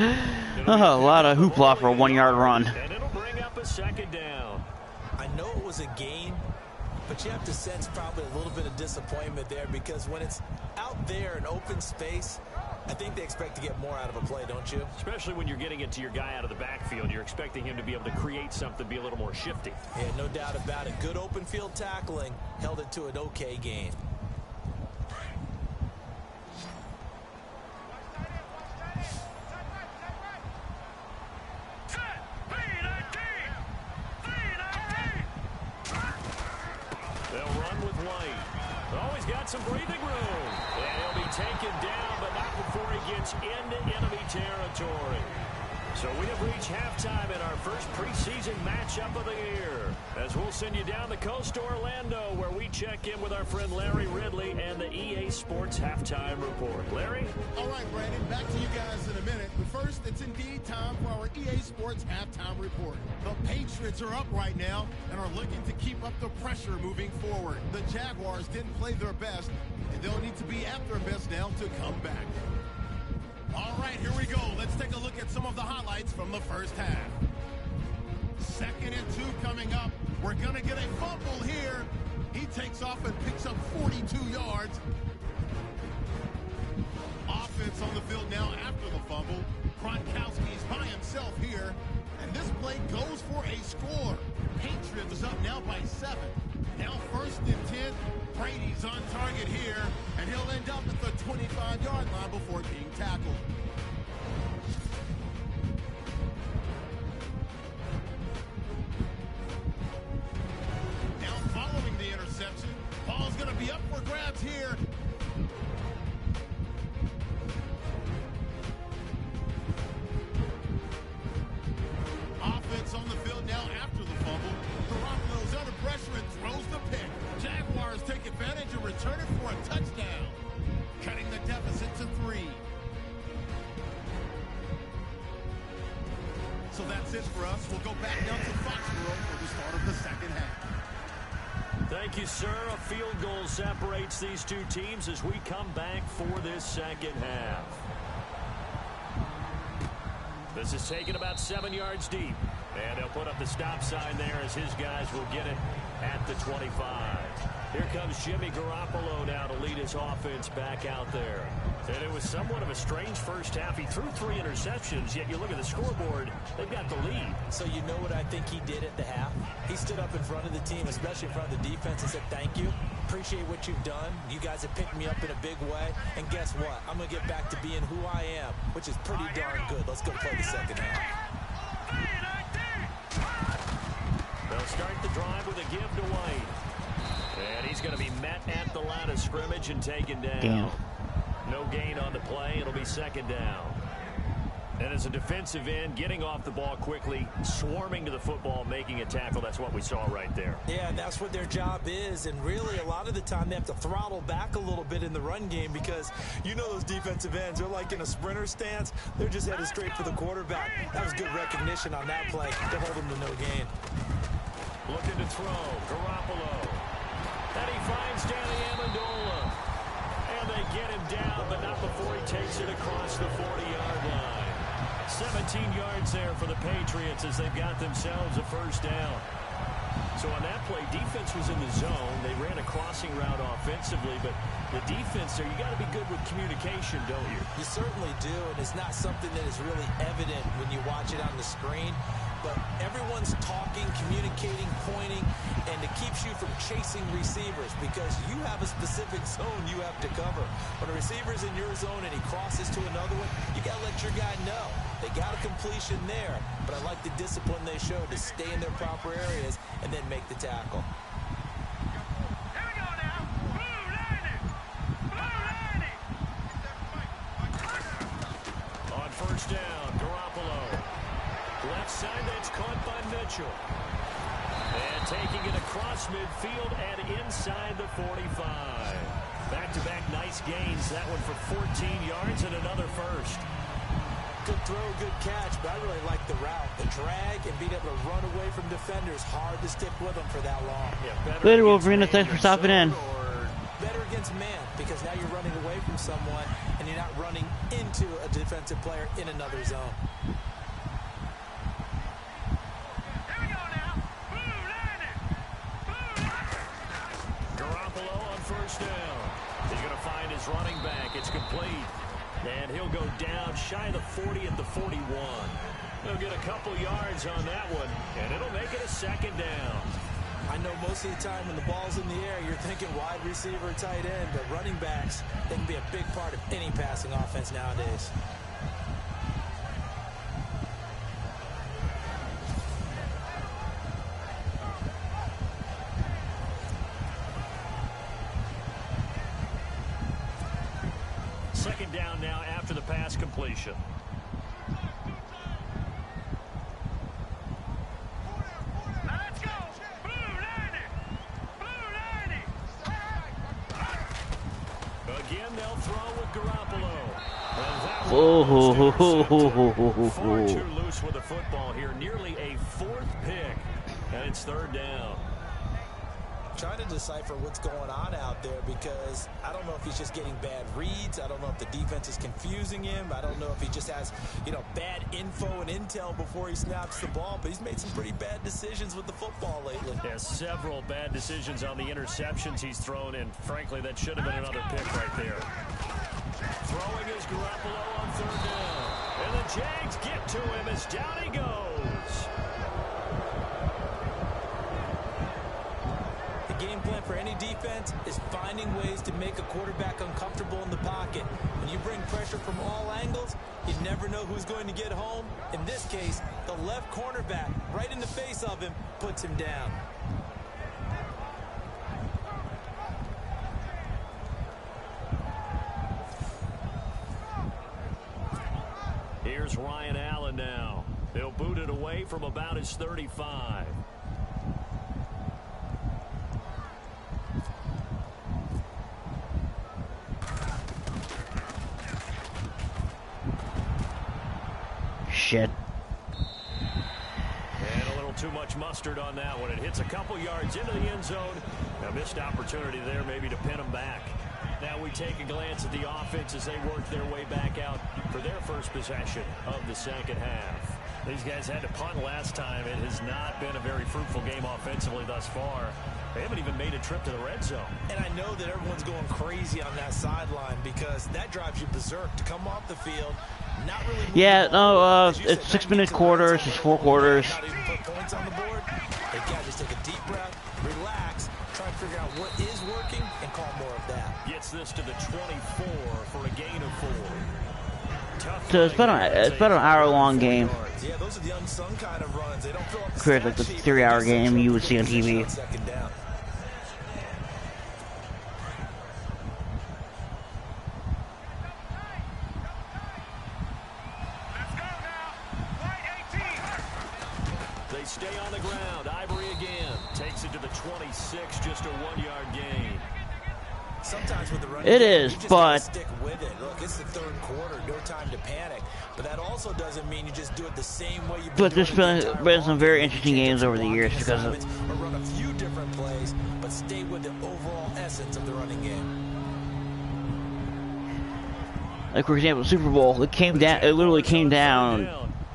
A lot of hoopla for a 1-yard run. And it'll bring up a 2nd down. I know it was a gain, but you have to sense probably a little bit of disappointment there because when it's out there in open space, I think they expect to get more out of a play, don't you? Especially when you're getting it to your guy out of the backfield. You're expecting him to be able to create something, be a little more shifty. Yeah, no doubt about it. Good open field tackling held it to an okay gain. Some breathing room. And he'll be taken down, but not before he gets into enemy territory. So we have reached halftime in our first preseason matchup of the year. As we'll send you down the coast to Orlando, where we check in with our friend Larry Ridley and the EA Sports Halftime Report. Larry? All right, Brandon, back to you guys in a minute. But first, it's indeed time for our EA Sports Halftime Report. The Patriots are up right now and are looking to keep up the pressure moving forward. The Jaguars didn't play their best, and they'll need to be at their best now to come back. All right, here we go. Let's take a look at some of the highlights from the first half. 2nd and 2 coming up. We're going to get a fumble here. He takes off and picks up 42 yards. Offense on the field now after the fumble. Gronkowski's by himself here. And this play goes for a score. Patriots is up now by 7. Now 1st and 10. Brady's on target here, and he'll end up at the 25-yard line before being tackled. Now following the interception, ball's going to be up for grabs here. Offense on the field now after the fumble. Garoppolo's under pressure and throws the pick. Jaguars take advantage and return it for a touchdown, cutting the deficit to 3. So that's it for us. We'll go back down to Foxborough for the start of the second half. Thank you, sir. A field goal separates these two teams as we come back for this second half. This is taken about 7 yards deep. And he'll put up the stop sign there as his guys will get it at the 25. Here comes Jimmy Garoppolo now to lead his offense back out there. And it was somewhat of a strange first half. He threw 3 interceptions, yet you look at the scoreboard, they've got the lead. So you know what I think he did at the half? He stood up in front of the team, especially in front of the defense, and said thank you. appreciate what you've done. You guys have picked me up in a big way. And guess what? I'm going to get back to being who I am, which is pretty darn good. Let's go play the second half. They'll start the drive with a give to White. And he's going to be met at the line of scrimmage and taken down. Damn. No gain on the play. It'll be second down. And as a defensive end, getting off the ball quickly, swarming to the football, making a tackle, that's what we saw right there. Yeah, that's what their job is. And really, a lot of the time, they have to throttle back a little bit in the run game because you know those defensive ends, they're like in a sprinter stance. They're just headed straight for the quarterback. That was good recognition on that play to hold him to no gain. Looking to throw, Garoppolo. And he finds Danny Amendola. And they get him down, but not before he takes it across the 40-yard line. 17 yards there for the Patriots as they've got themselves a first down. So on that play, defense was in the zone. They ran a crossing route offensively, but the defense there, you got to be good with communication, don't you? You certainly do, and it's not something that is really evident when you watch it on the screen. But everyone's talking, communicating, pointing, and it keeps you from chasing receivers because you have a specific zone you have to cover. When a receiver's in your zone and he crosses to another one, you got to let your guy know. They got a completion there, but I like the discipline they showed to stay in their proper areas and then make the tackle. On first down, Garoppolo. Left side, that's caught by Mitchell. And taking it across midfield and inside the 45. Back-to-back nice gains. That one for 14 yards and another first. Good throw, good catch, but I really like the route. The drag and being able to run away from defenders. Hard to stick with them for that long. Yeah, Later, Wolverine, thanks for stopping in. Better against man because now you're running away from someone and you're not running into a defensive player in another zone. Garoppolo on first down. He's going to find his running back. It's complete. And he'll go down shy of the 40 at the 41. He'll get a couple yards on that one, and it'll make it a second down. I know most of the time when the ball's in the air, you're thinking wide receiver, tight end, but running backs, they can be a big part of any passing offense nowadays. Second down now after the pass completion. Let's go! Blue 90! Again, they'll throw with Garoppolo. Far too loose with the football here. Nearly a fourth pick. And it's third down. Trying to decipher what's going on out there because I don't know if he's just getting bad reads. I don't know if the defense is confusing him. I don't know if he just has, bad info and intel before he snaps the ball. But he's made some pretty bad decisions with the football lately. Yeah, several bad decisions on the interceptions he's thrown in. Frankly, that should have been another pick right there. Throwing is Garoppolo on third down. And the Jags get to him as down he goes. The game plan for any defense is finding ways to make a quarterback uncomfortable in the pocket. When you bring pressure from all angles, you never know who's going to get home. In this case, the left cornerback, right in the face of him, puts him down. Here's Ryan Allen now. He'll boot it away from about his 35. Shit. And a little too much mustard on that one. It hits a couple yards into the end zone. A missed opportunity there maybe to pin him back. Now we take a glance at the offense as they work their way back out for their first possession of the second half. These guys had to punt last time. It has not been a very fruitful game offensively thus far. They haven't even made a trip to the red zone. And I know that everyone's going crazy on that sideline because that drives you berserk to come off the field. Not really. Yeah, no, it's 6-minute quarters, it's 4 quarters. Not even put points on the board. They got to just take a deep breath, relax, try and figure out what is working, this to the 24 for a gain of 4. So it's about an hour-long game. Yeah, those are the unsung kind of runs. They don't fill up the Compared to like the stat sheet, 3-hour but game you would just see on position TV. on second down. They stay on the ground. Ivory again takes it to the 26, just a 1-yard gain. Sometimes with the running It game, is, you just but gotta stick with it. Look, it's the third quarter, no time to panic. But that also doesn't mean you just do it the same way you've been But there's doing it the entire been some ball very game. interesting You games change up over the some years blocking because of. assignments or run a few different plays, but stay with the overall essence of the running game. Like for example, Super Bowl, it came down. It literally came down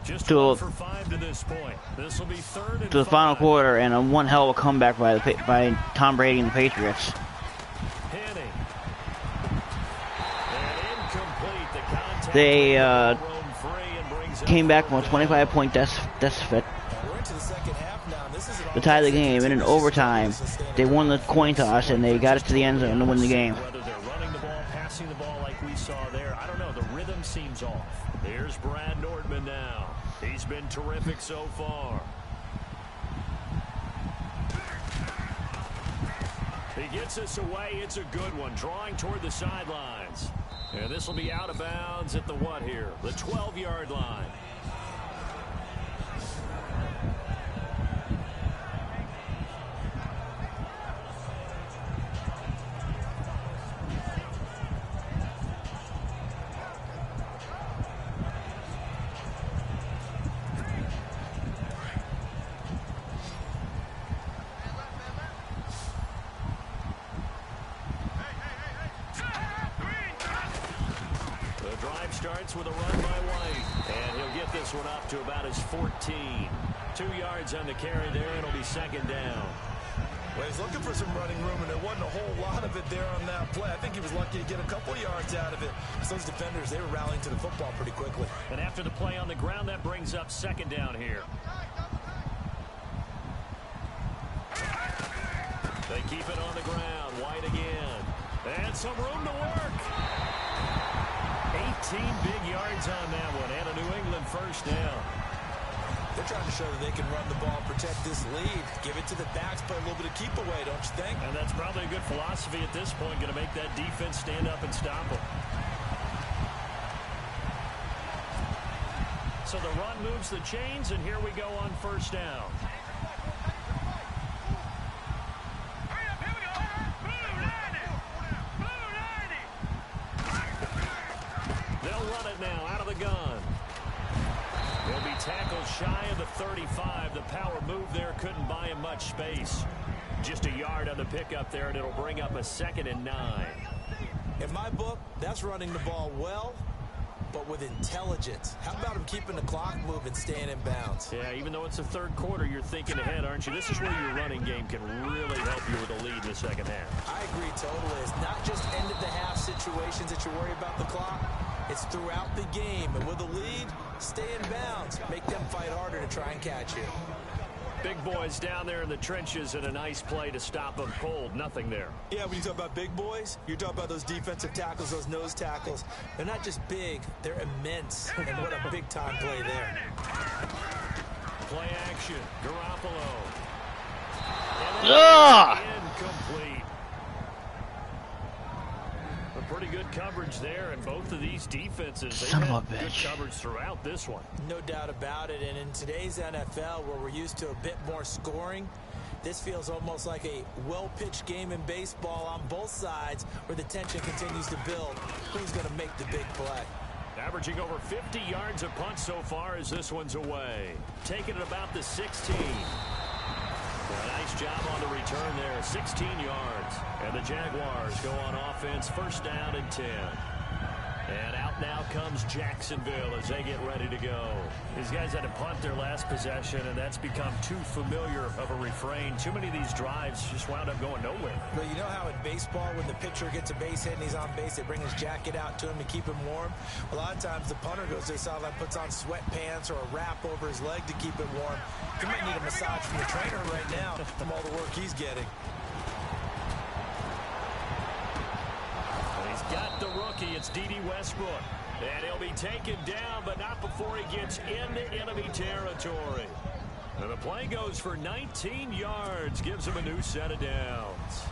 to the final quarter, and a one hell of a comeback by Tom Brady and the Patriots. They came back from a 25-point deficit to tie the game, and in overtime, they won the coin toss and they got it to the end zone to win the game. Whether they're running the ball, passing the ball like we saw there, I don't know. The rhythm seems off. Here's Brad Nordman now. He's been terrific so far. He gets us away. It's a good one. Drawing toward the sidelines. And this will be out of bounds at the what here? The 12-yard line. Starts with a run by White, and he'll get this one up to about his 14. 2 yards on the carry there, and it'll be second down. Well, he's looking for some running room, and there wasn't a whole lot of it there on that play. I think he was lucky to get a couple yards out of it. So those defenders, they were rallying to the football pretty quickly. And after the play on the ground, that brings up second down here. They keep it on the ground. White again. And some room to work. 18 big yards on that one, and a New England first down. They're trying to show that they can run the ball, protect this lead, give it to the backs, play a little bit of keep away, don't you think? And that's probably a good philosophy at this point, going to make that defense stand up and stop them. So the run moves the chains, and here we go on first down. Now out of the gun. He'll be tackled shy of the 35. The power move there couldn't buy him much space. Just a yard on the pickup there, and it'll bring up a 2nd and 9. In my book, that's running the ball well, but with intelligence. How about him keeping the clock moving, staying in bounds? Yeah, even though it's the third quarter, you're thinking ahead, aren't you? This is where your running game can really help you with a lead in the second half. I agree totally. It's not just end-of-the-half situations that you worry about the clock. It's throughout the game, and with a lead, stay in bounds. Make them fight harder to try and catch you. Big boys down there in the trenches, and a nice play to stop them cold. Nothing there. Yeah, when you talk about big boys, you're talking about those defensive tackles, those nose tackles. They're not just big, they're immense. And what a big-time play there. Play action. Garoppolo. Incomplete. Pretty good coverage there, and both of these defenses, they've had good coverage throughout this one. No doubt about it, and in today's NFL, where we're used to a bit more scoring, this feels almost like a well-pitched game in baseball on both sides, where the tension continues to build. Who's going to make the big play? Averaging over 50 yards a punt so far as this one's away. Taking it about the 16. A nice job on the return there, 16 yards. And the Jaguars go on offense, first down and 10. And out now comes Jacksonville as they get ready to go. These guys had to punt their last possession, and that's become too familiar of a refrain. Too many of these drives just wound up going nowhere. But you know how in baseball, when the pitcher gets a base hit and he's on base, they bring his jacket out to him to keep him warm? A lot of times the punter goes to the sideline, puts on sweatpants or a wrap over his leg to keep him warm. He might need a massage from the trainer right now from all the work he's getting. rookie. It's D.D. Westbrook. And he'll be taken down, but not before he gets into enemy territory. And the play goes for 19 yards, gives him a new set of downs.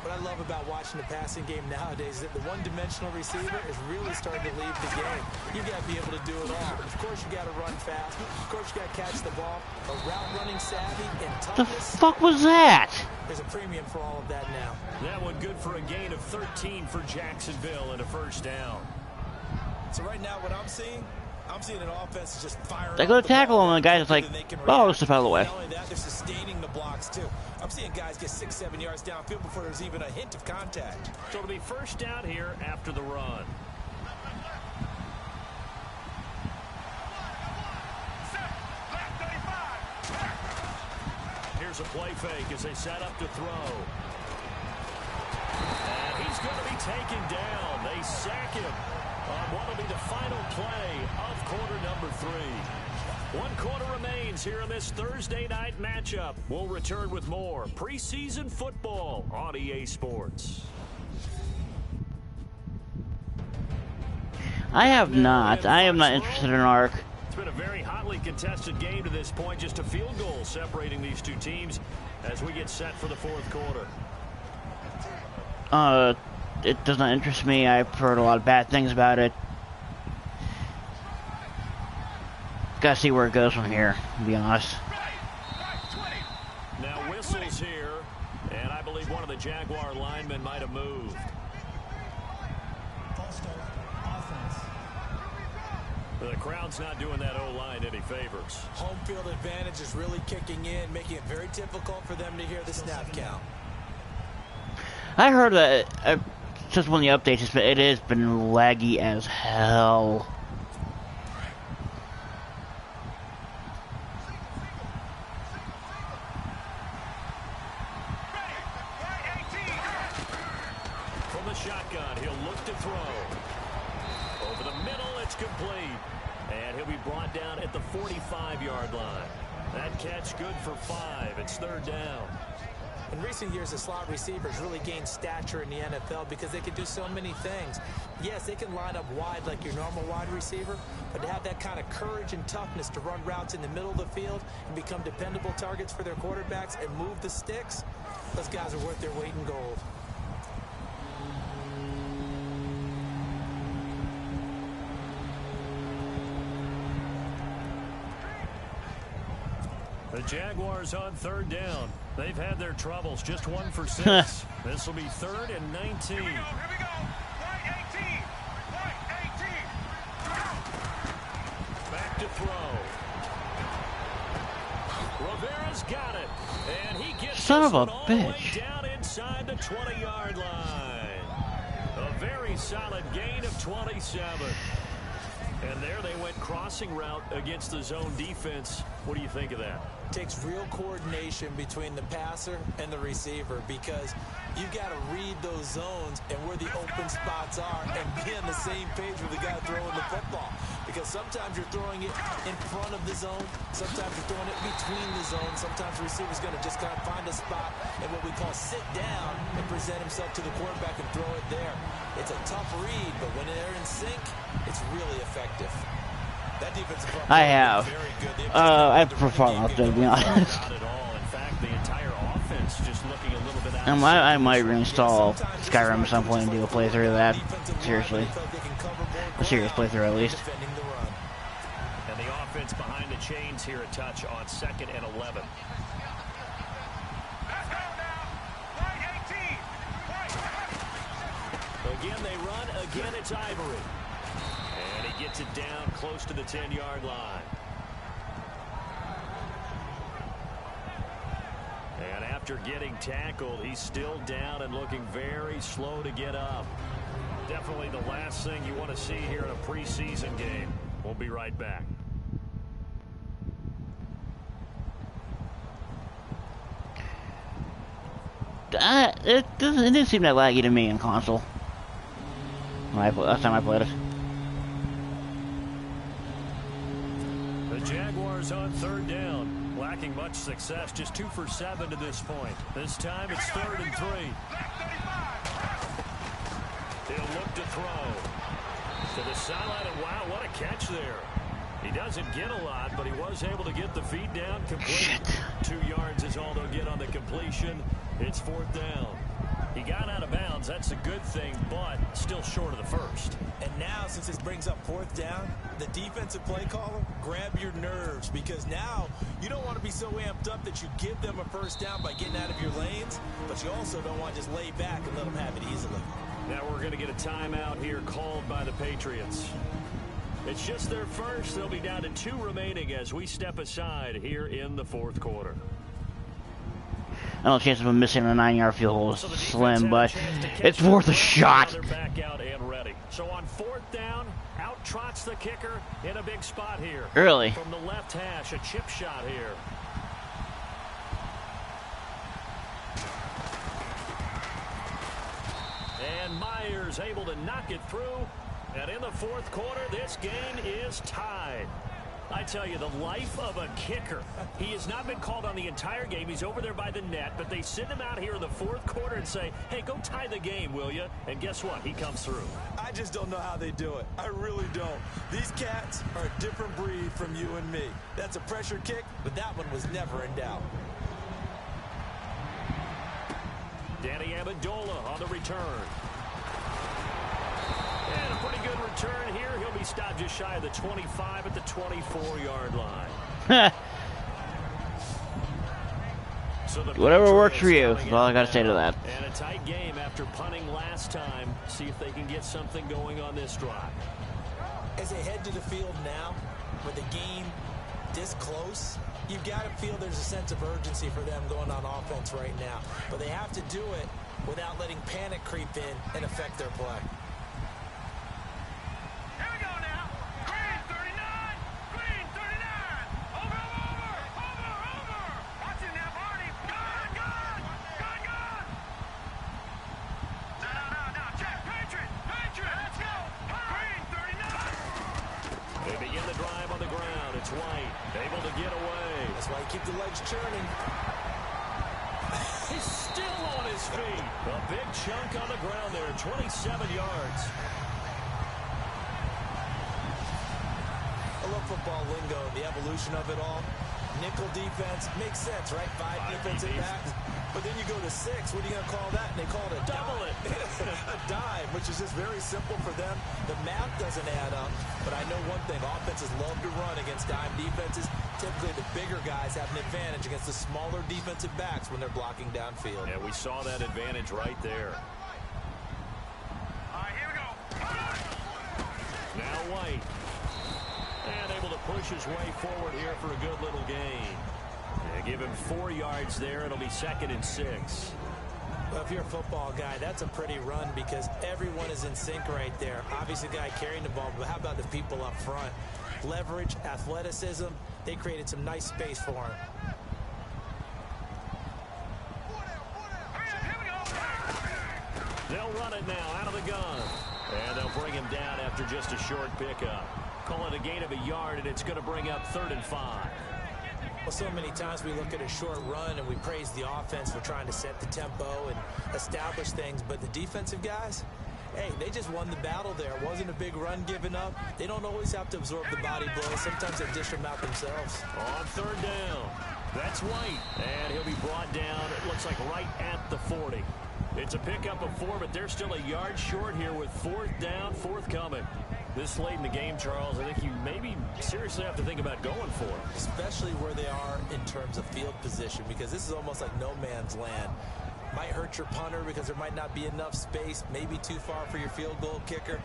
What I love about watching the passing game nowadays is that the one-dimensional receiver is really starting to leave the game. You've got to be able to do it all. Of course, you got to run fast. Of course, you got to catch the ball. A route running savvy and toughness. The fuck was that? There's a premium for all of that now. That one good for a gain of 13 for Jacksonville and a first down. So right now, what I'm seeing an offense is just firing. They go to tackle him, and the guy's like, "Oh, step out of the way." Not only that, they're sustaining the blocks too. I'm seeing guys get 6-7 yards downfield before there's even a hint of contact. So it'll be first down here after the run. Here's a play fake as they set up to throw. And he's going to be taken down. They sack him on what will be the final play of quarter number 3. 1 quarter remains here in this Thursday night matchup. We'll return with more preseason football on EA Sports. I am not interested in ARC. It's been a very hotly contested game to this point. Just a field goal separating these two teams as we get set for the 4th quarter. It does not interest me. I've heard a lot of bad things about it. Gotta see where it goes from here, to be honest. Now whistles here, and I believe one of the Jaguar linemen might have moved. The crowd's not doing that O-line any favors. Home field advantage is really kicking in, making it very difficult for them to hear the snap count. I heard that just one of the updates, it has been laggy as hell. From the shotgun, he'll look to throw. Over the middle, it's complete. And he'll be brought down at the 45-yard line. That catch good for 5. It's 3rd down. In recent years, the slot receivers really gained stature in the NFL because they can do so many things. Yes, they can line up wide like your normal wide receiver, but to have that kind of courage and toughness to run routes in the middle of the field and become dependable targets for their quarterbacks and move the sticks, those guys are worth their weight in gold. The Jaguars on 3rd down. They've had their troubles. Just 1 for 6. This will be 3rd and 19. Here we go. Right 18. Right 18. Back to throw. Rivera's got it. And he gets Son of a all the way bitch. down inside the 20-yard line. A very solid gain of 27. And there they went crossing route against the zone defense. What do you think of that? Takes real coordination between the passer and the receiver because you've got to read those zones and where the open spots are and be on the same page with the guy throwing the football. Because sometimes you're throwing it in front of the zone. Sometimes you're throwing it between the zones. Sometimes the receiver's going to just kind of find a spot and what we call sit down and present himself to the quarterback and throw it there. It's a tough read, but when they're in sync, it's really effective. That defensive front I have. very good. I prefer not to be honest. Not at all. In fact, the entire offense just looking a little bit out. I might reinstall Skyrim at some point and do a playthrough of that. Seriously. A serious playthrough, at least. And the offense behind the chains here a touch on 2nd and 11. Again, they run. Again, it's Ivory. And he gets it down close to the 10-yard line. And after getting tackled, he's still down and looking very slow to get up. Definitely the last thing you want to see here in a preseason game. We'll be right back. It didn't seem that laggy to me in console. Last time I played it. The Jaguars on 3rd down, lacking much success, just 2 for 7 to this point. This time it's 3rd and 3. He'll look to throw. To the sideline, and wow, what a catch there. He doesn't get a lot, but he was able to get the feed down complete. 2 yards is all they'll get on the completion. It's 4th down. He got out of bounds. That's a good thing, but still short of the first. And now, since this brings up 4th down, the defensive play caller, grab your nerves, because now you don't want to be so amped up that you give them a first down by getting out of your lanes, but you also don't want to just lay back and let them have it easily. Now we're going to get a timeout here called by the Patriots. It's just their first. They'll be down to 2 remaining as we step aside here in the 4th quarter. No chance of him missing a 9-yard field goal is slim, but it's worth a shot. They're back out and ready. So on 4th down, out trots the kicker in a big spot here. Early. From the left hash, a chip shot here. And Myers able to knock it through. And in the 4th quarter, this game is tied. I tell you, the life of a kicker. He has not been called on the entire game. He's over there by the net, but they send him out here in the 4th quarter and say, hey, go tie the game, will you? And guess what? He comes through. I just don't know how they do it. I really don't. These cats are a different breed from you and me. That's a pressure kick, but that one was never in doubt. Danny Amendola on the return. And a pretty good return here. He'll be stopped just shy of the 25 at the 24-yard line. So whatever works for you. That's all I got to say to that. And a tight game after punting last time. See if they can get something going on this drive. As they head to the field now, with the game this close, you've got to feel there's a sense of urgency for them going on offense right now. But they have to do it without letting panic creep in and affect their play. The legs churning. He's still on his feet. A big chunk on the ground there, 27 yards. I love football lingo and the evolution of it all. Nickel defense makes sense, right? 5 defensive backs. But then you go to 6. What are you going to call that? And they call it a double it. A dive, which is just very simple for them. The math doesn't add up. But I know one thing. Offenses love to run against dime defenses. Typically, the bigger guys have an advantage against the smaller defensive backs when they're blocking downfield. Yeah, we saw that advantage right there. All right, here we go. Now White. And able to push his way forward here for a good little gain. Yeah, give him 4 yards there. It'll be 2nd and 6. Well, if you're a football guy, that's a pretty run because everyone is in sync right there. Obviously, the guy carrying the ball, but how about the people up front? Leverage, athleticism, they created some nice space for him. They'll run it now out of the gun. And they'll bring him down after just a short pickup. Call it a gain of a yard, and it's going to bring up 3rd and 5. Well, so many times we look at a short run and we praise the offense for trying to set the tempo and establish things, but the defensive guys, hey, they just won the battle there. It wasn't a big run given up. They don't always have to absorb the body blows. Sometimes they dish them out themselves. On 3rd down, that's White, and he'll be brought down, it looks like right at the 40. It's a pickup of 4, but they're still a yard short here with 4th down, 4th coming. This late in the game, Charles, I think you maybe seriously have to think about going for it. Especially where they are in terms of field position, because this is almost like no man's land. Might hurt your punter because there might not be enough space, maybe too far for your field goal kicker.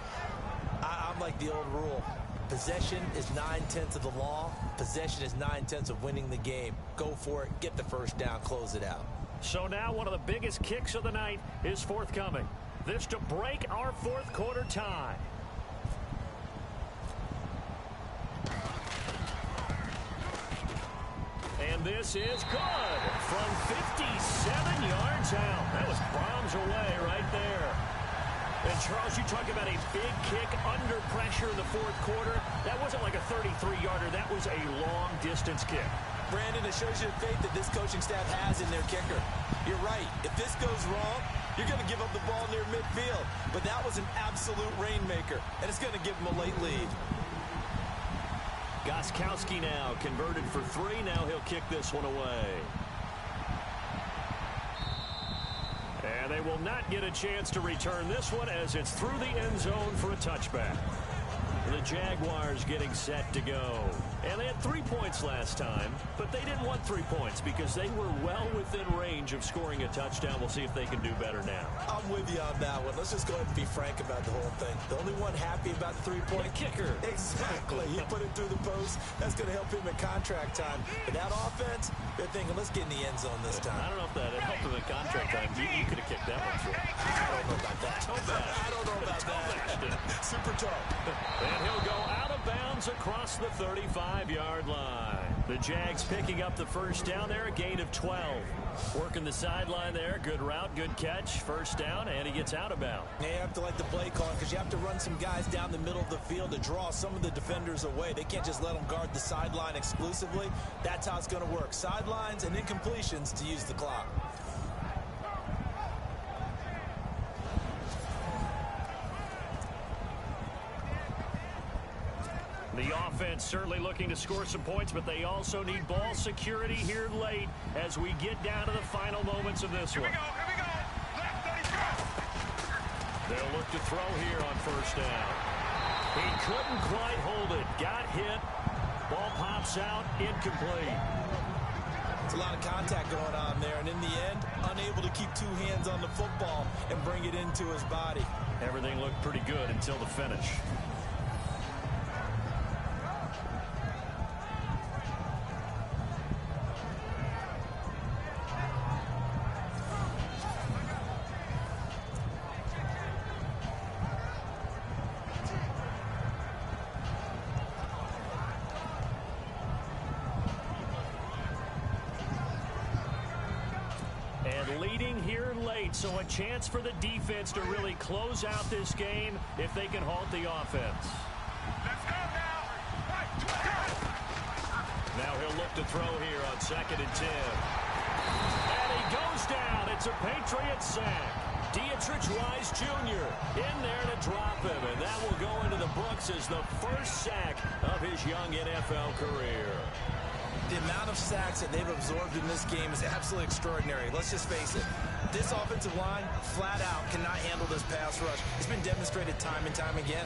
I'm like the old rule. Possession is 9/10 of the law. Possession is 9/10 of winning the game. Go for it, get the first down, close it out. So now one of the biggest kicks of the night is forthcoming. This to break our 4th quarter tie. And this is good from 57 yards out. That was bombs away right there. And Charles, you talk about a big kick under pressure in the 4th quarter. That wasn't like a 33-yarder. That was a long-distance kick. Brandon, it shows you the faith that this coaching staff has in their kicker. You're right. If this goes wrong, you're going to give up the ball near midfield. But that was an absolute rainmaker, and it's going to give him a late lead. Gostkowski now converted for 3. Now he'll kick this one away. And they will not get a chance to return this one as it's through the end zone for a touchback. The Jaguars getting set to go. And they had 3 points last time, but they didn't want 3 points because they were well within range of scoring a touchdown. We'll see if they can do better now. I'm with you on that one. Let's just go ahead and be frank about the whole thing. The only one happy about the 3-point kicker. Exactly. He put it through the post. That's going to help him in contract time. But that offense, they're thinking, let's get in the end zone this time. I don't know if that helped him in contract time. You could have kicked that one through. I don't know about that. I don't know about that. Super tough. And he'll go out of bounds across the 35-yard line. The Jags picking up the first down there, a gain of 12. Working the sideline there, good route, good catch, first down, and he gets out of bounds. You have to like the play call because you have to run some guys down the middle of the field to draw some of the defenders away. They can't just let them guard the sideline exclusively. That's how it's going to work. Sidelines and incompletions to use the clock. The offense certainly looking to score some points, but they also need ball security here late as we get down to the final moments of this one. Here we go. Left 30. They'll look to throw here on first down. He couldn't quite hold it. Got hit. Ball pops out. Incomplete. It's a lot of contact going on there, and in the end, unable to keep 2 hands on the football and bring it into his body. Everything looked pretty good until the finish. Leading here late, so a chance for the defense to really close out this game if they can halt the offense. Let's go now. Now he'll look to throw here on 2nd and 10. And he goes down. It's a Patriot sack. Dietrich Wise Jr. in there to drop him, and that will go into the books as the first sack of his young NFL career. The amount of sacks that they've absorbed in this game is absolutely extraordinary. Let's just face it. This offensive line, flat out, cannot handle this pass rush. It's been demonstrated time and time again.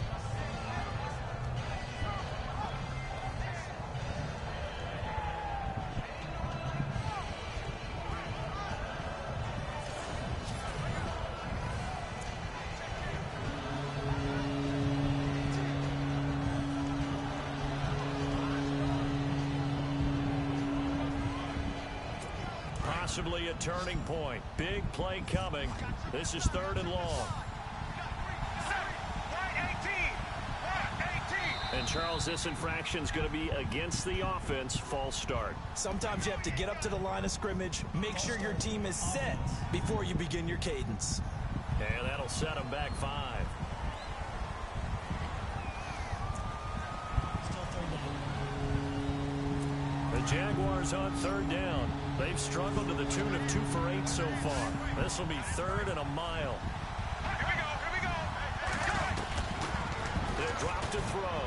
Possibly a turning point. Big play coming. This is 3rd and long. And Charles, this infraction is going to be against the offense. False start. Sometimes you have to get up to the line of scrimmage, make sure your team is set before you begin your cadence. And that'll set them back 5. The Jaguars on 3rd down. They've struggled to the tune of 2 for 8 so far. This will be 3rd and a mile. Here we go. They'll drop to throw.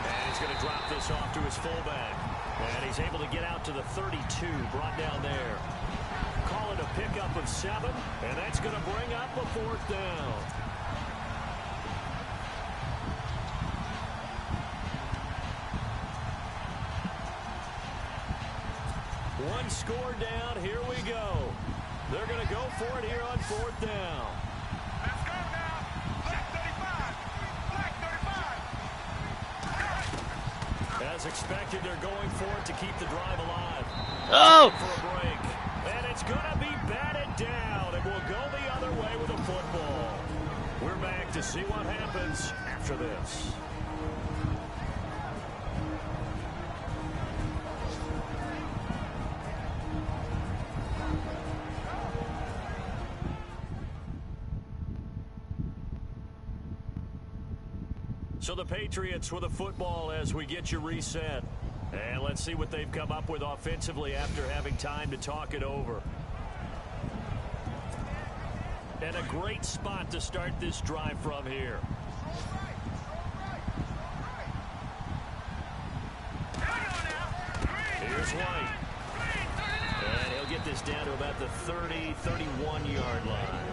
And he's going to drop this off to his fullback. And he's able to get out to the 32, brought down there. Call it a pickup of 7, and that's going to bring up a 4th down. One score down. Here we go. They're going to go for it here on 4th down. Let's go now. Black 35. Black 35. As expected, they're going for it to keep the drive alive. Oh! For a break. And it's going to be batted down. It will go the other way with a football. We're back to see what happens after this. So the Patriots with a football as we get you reset. And let's see what they've come up with offensively after having time to talk it over. And a great spot to start this drive from here. Here's White. And he'll get this down to about the 30, 31-yard line.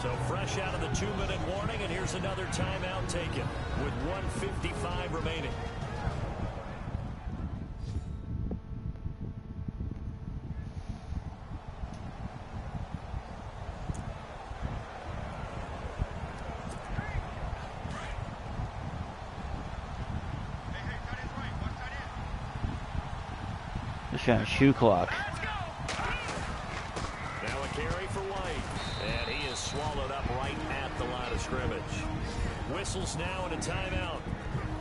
So fresh out of the 2-minute warning, and here's another timeout taken with 1:55 remaining. Just got a shoe clock. Now a carry for White, and he is swallowed up right at the line of scrimmage. Whistles now and a timeout.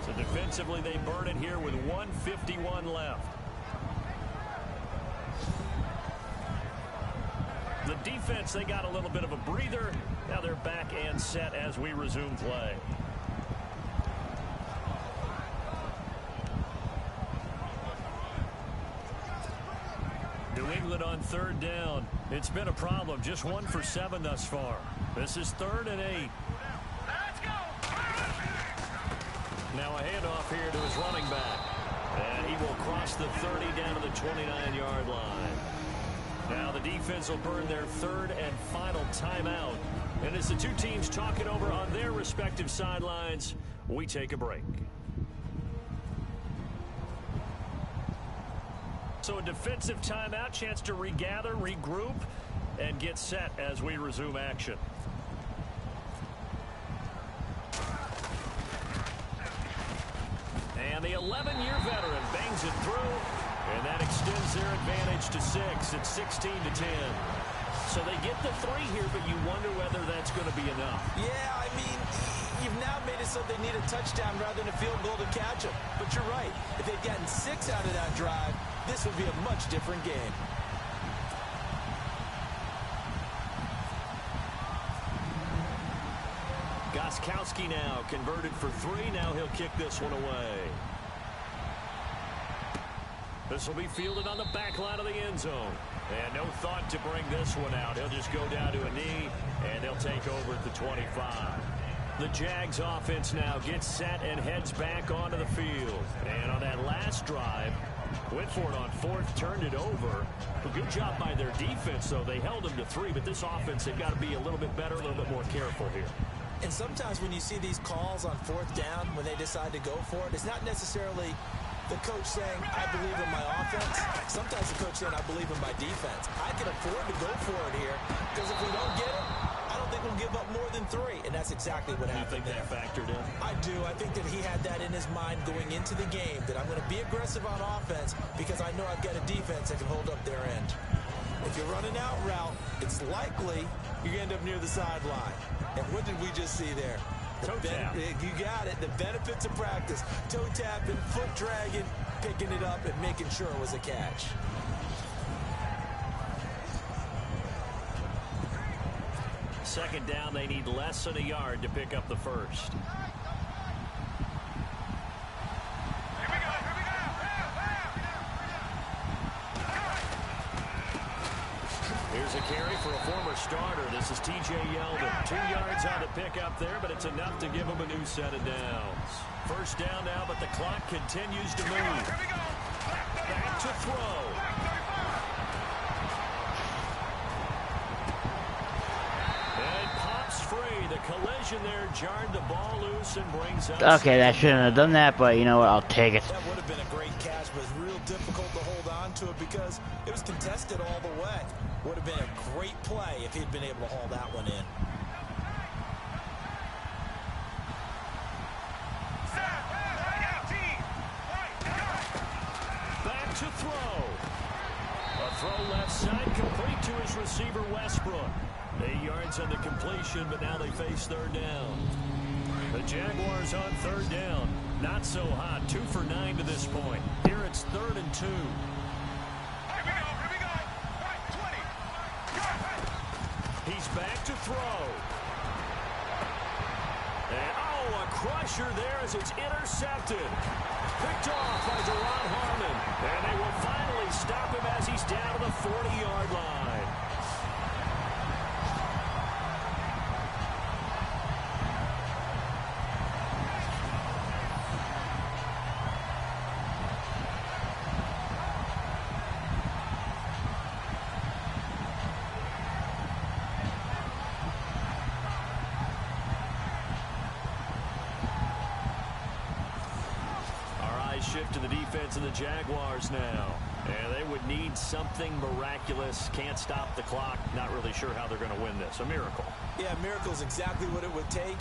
So defensively they burn it here with 1:51 left. The defense, they got a little bit of a breather. Now they're back and set as we resume play. New England on 3rd down. It's been a problem. Just 1 for 7 thus far. This is 3rd and 8. Now a handoff here to his running back. And he will cross the 30 down to the 29-yard line. Now the defense will burn their 3rd and final timeout. And as the two teams talk it over on their respective sidelines, we take a break. So a defensive timeout, chance to regather, regroup, and get set as we resume action. And the 11-year veteran bangs it through, and that extends their advantage to 6. It's 16-10. So they get the 3 here, but you wonder whether that's going to be enough. Yeah, I mean, you've now made it so they need a touchdown rather than a field goal to catch them. But you're right. If they'd gotten 6 out of that drive, this would be a much different game. Gostkowski now converted for 3. Now he'll kick this one away. This will be fielded on the back line of the end zone. And no thought to bring this one out. He'll just go down to a knee, and they'll take over at the 25. The Jags offense now gets set and heads back onto the field. And on that last drive, went for it on 4th, turned it over. A good job by their defense, though. They held them to 3, but this offense, they've got to be a little bit better, a little bit more careful here. And sometimes when you see these calls on 4th down, when they decide to go for it, it's not necessarily the coach saying, I believe in my offense. Sometimes the coach saying, I believe in my defense. I can afford to go for it here, because if we don't get it, I don't think we'll give up more than 3. And that's exactly what happened there. You think that factored in? I do. I think that he had that in his mind going into the game, that I'm going to be aggressive on offense because I know I've got a defense that can hold up their end. If you're running out route, it's likely you're going to end up near the sideline. And what did we just see there? Toe tap. You got it. The benefits of practice. Toe tapping, foot dragging, picking it up, and making sure it was a catch. Second down, they need less than a yard to pick up the first. Here's a carry for a former starter. This is T.J. Yeldon. 2 yards on the pickup there, but it's enough to give him a new set of downs. First down now, but the clock continues to move. Back to throw. And it pops free. The collision there jarred the ball loose and brings up. Okay, that shouldn't have done that, but you know what? I'll take it. That would have been a great catch, but it's real difficult to hold on to it because it was contested all the way. Would have been a great play if he'd been able to haul that one in. Back to throw. A throw left side complete to his receiver Westbrook. 8 yards on the completion, but now they face 3rd down. The Jaguars on 3rd down. Not so hot. 2 for 9 to this point. Here it's 3rd and 2. He's back to throw. And, a crusher there as it's intercepted. Picked off by Deron Harmon. And they will finally stop him as he's down to the 40-yard line. shift to the defense of the Jaguars now. And they would need something miraculous. Can't stop the clock. Not really sure how they're going to win this. A miracle. Yeah, miracle is exactly what it would take.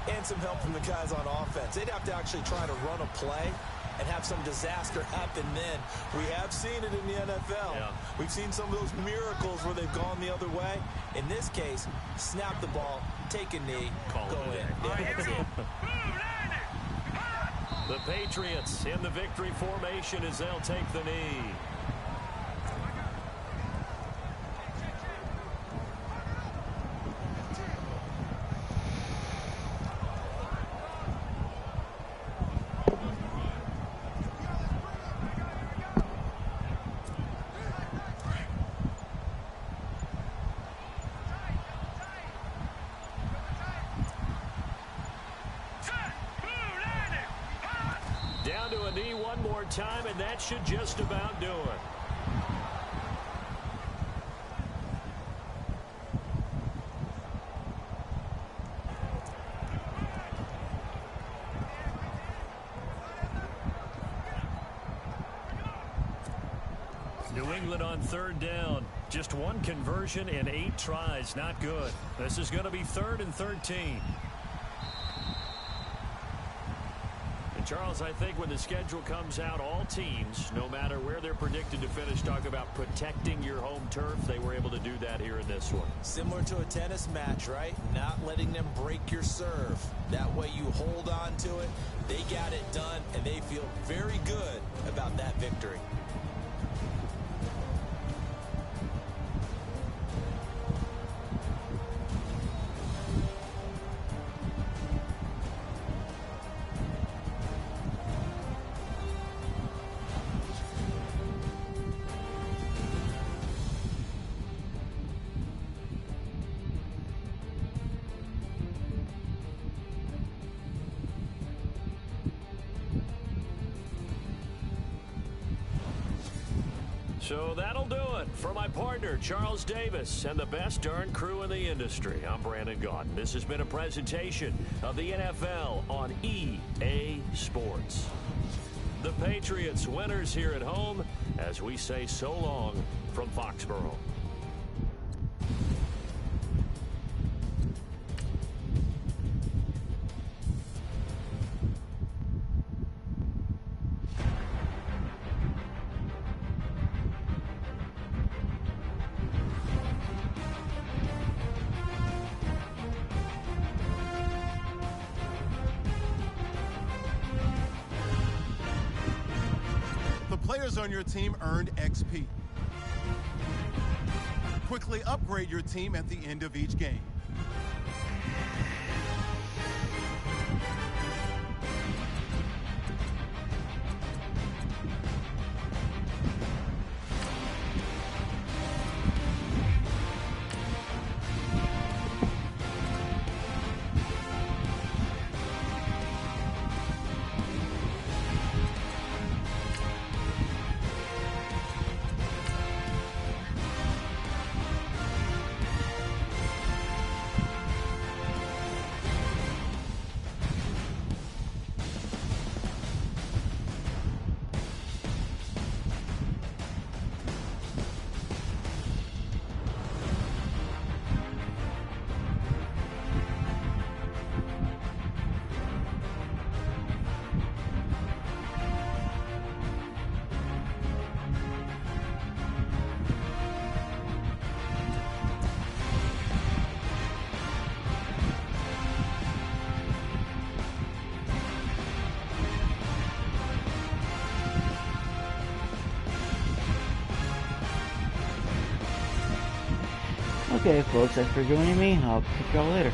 And some help from the guys on offense. They'd have to actually try to run a play and have some disaster happen then. We have seen it in the NFL. Yeah. We've seen some of those miracles where they've gone the other way. In this case, snap the ball, take a knee, Call go it in. a day. Yeah, that's it. The Patriots in the victory formation as they'll take the knee. Down to a knee one more time, and that should just about do it. New England on third down. Just one conversion in 8 tries. Not good. This is going to be 3rd and 13. Charles, I think when the schedule comes out, all teams, no matter where they're predicted to finish, talk about protecting your home turf. They were able to do that here in this one. Similar to a tennis match, right? Not letting them break your serve. That way you hold on to it. They got it done, and they feel very good about that victory. So that'll do it for my partner, Charles Davis, and the best darn crew in the industry. I'm Brandon Gaudin. This has been a presentation of the NFL on EA Sports. The Patriots winners here at home as we say so long from Foxborough. Players on your team earned XP. Quickly upgrade your team at the end of each game. Okay, folks, thanks for joining me. I'll catch y'all later.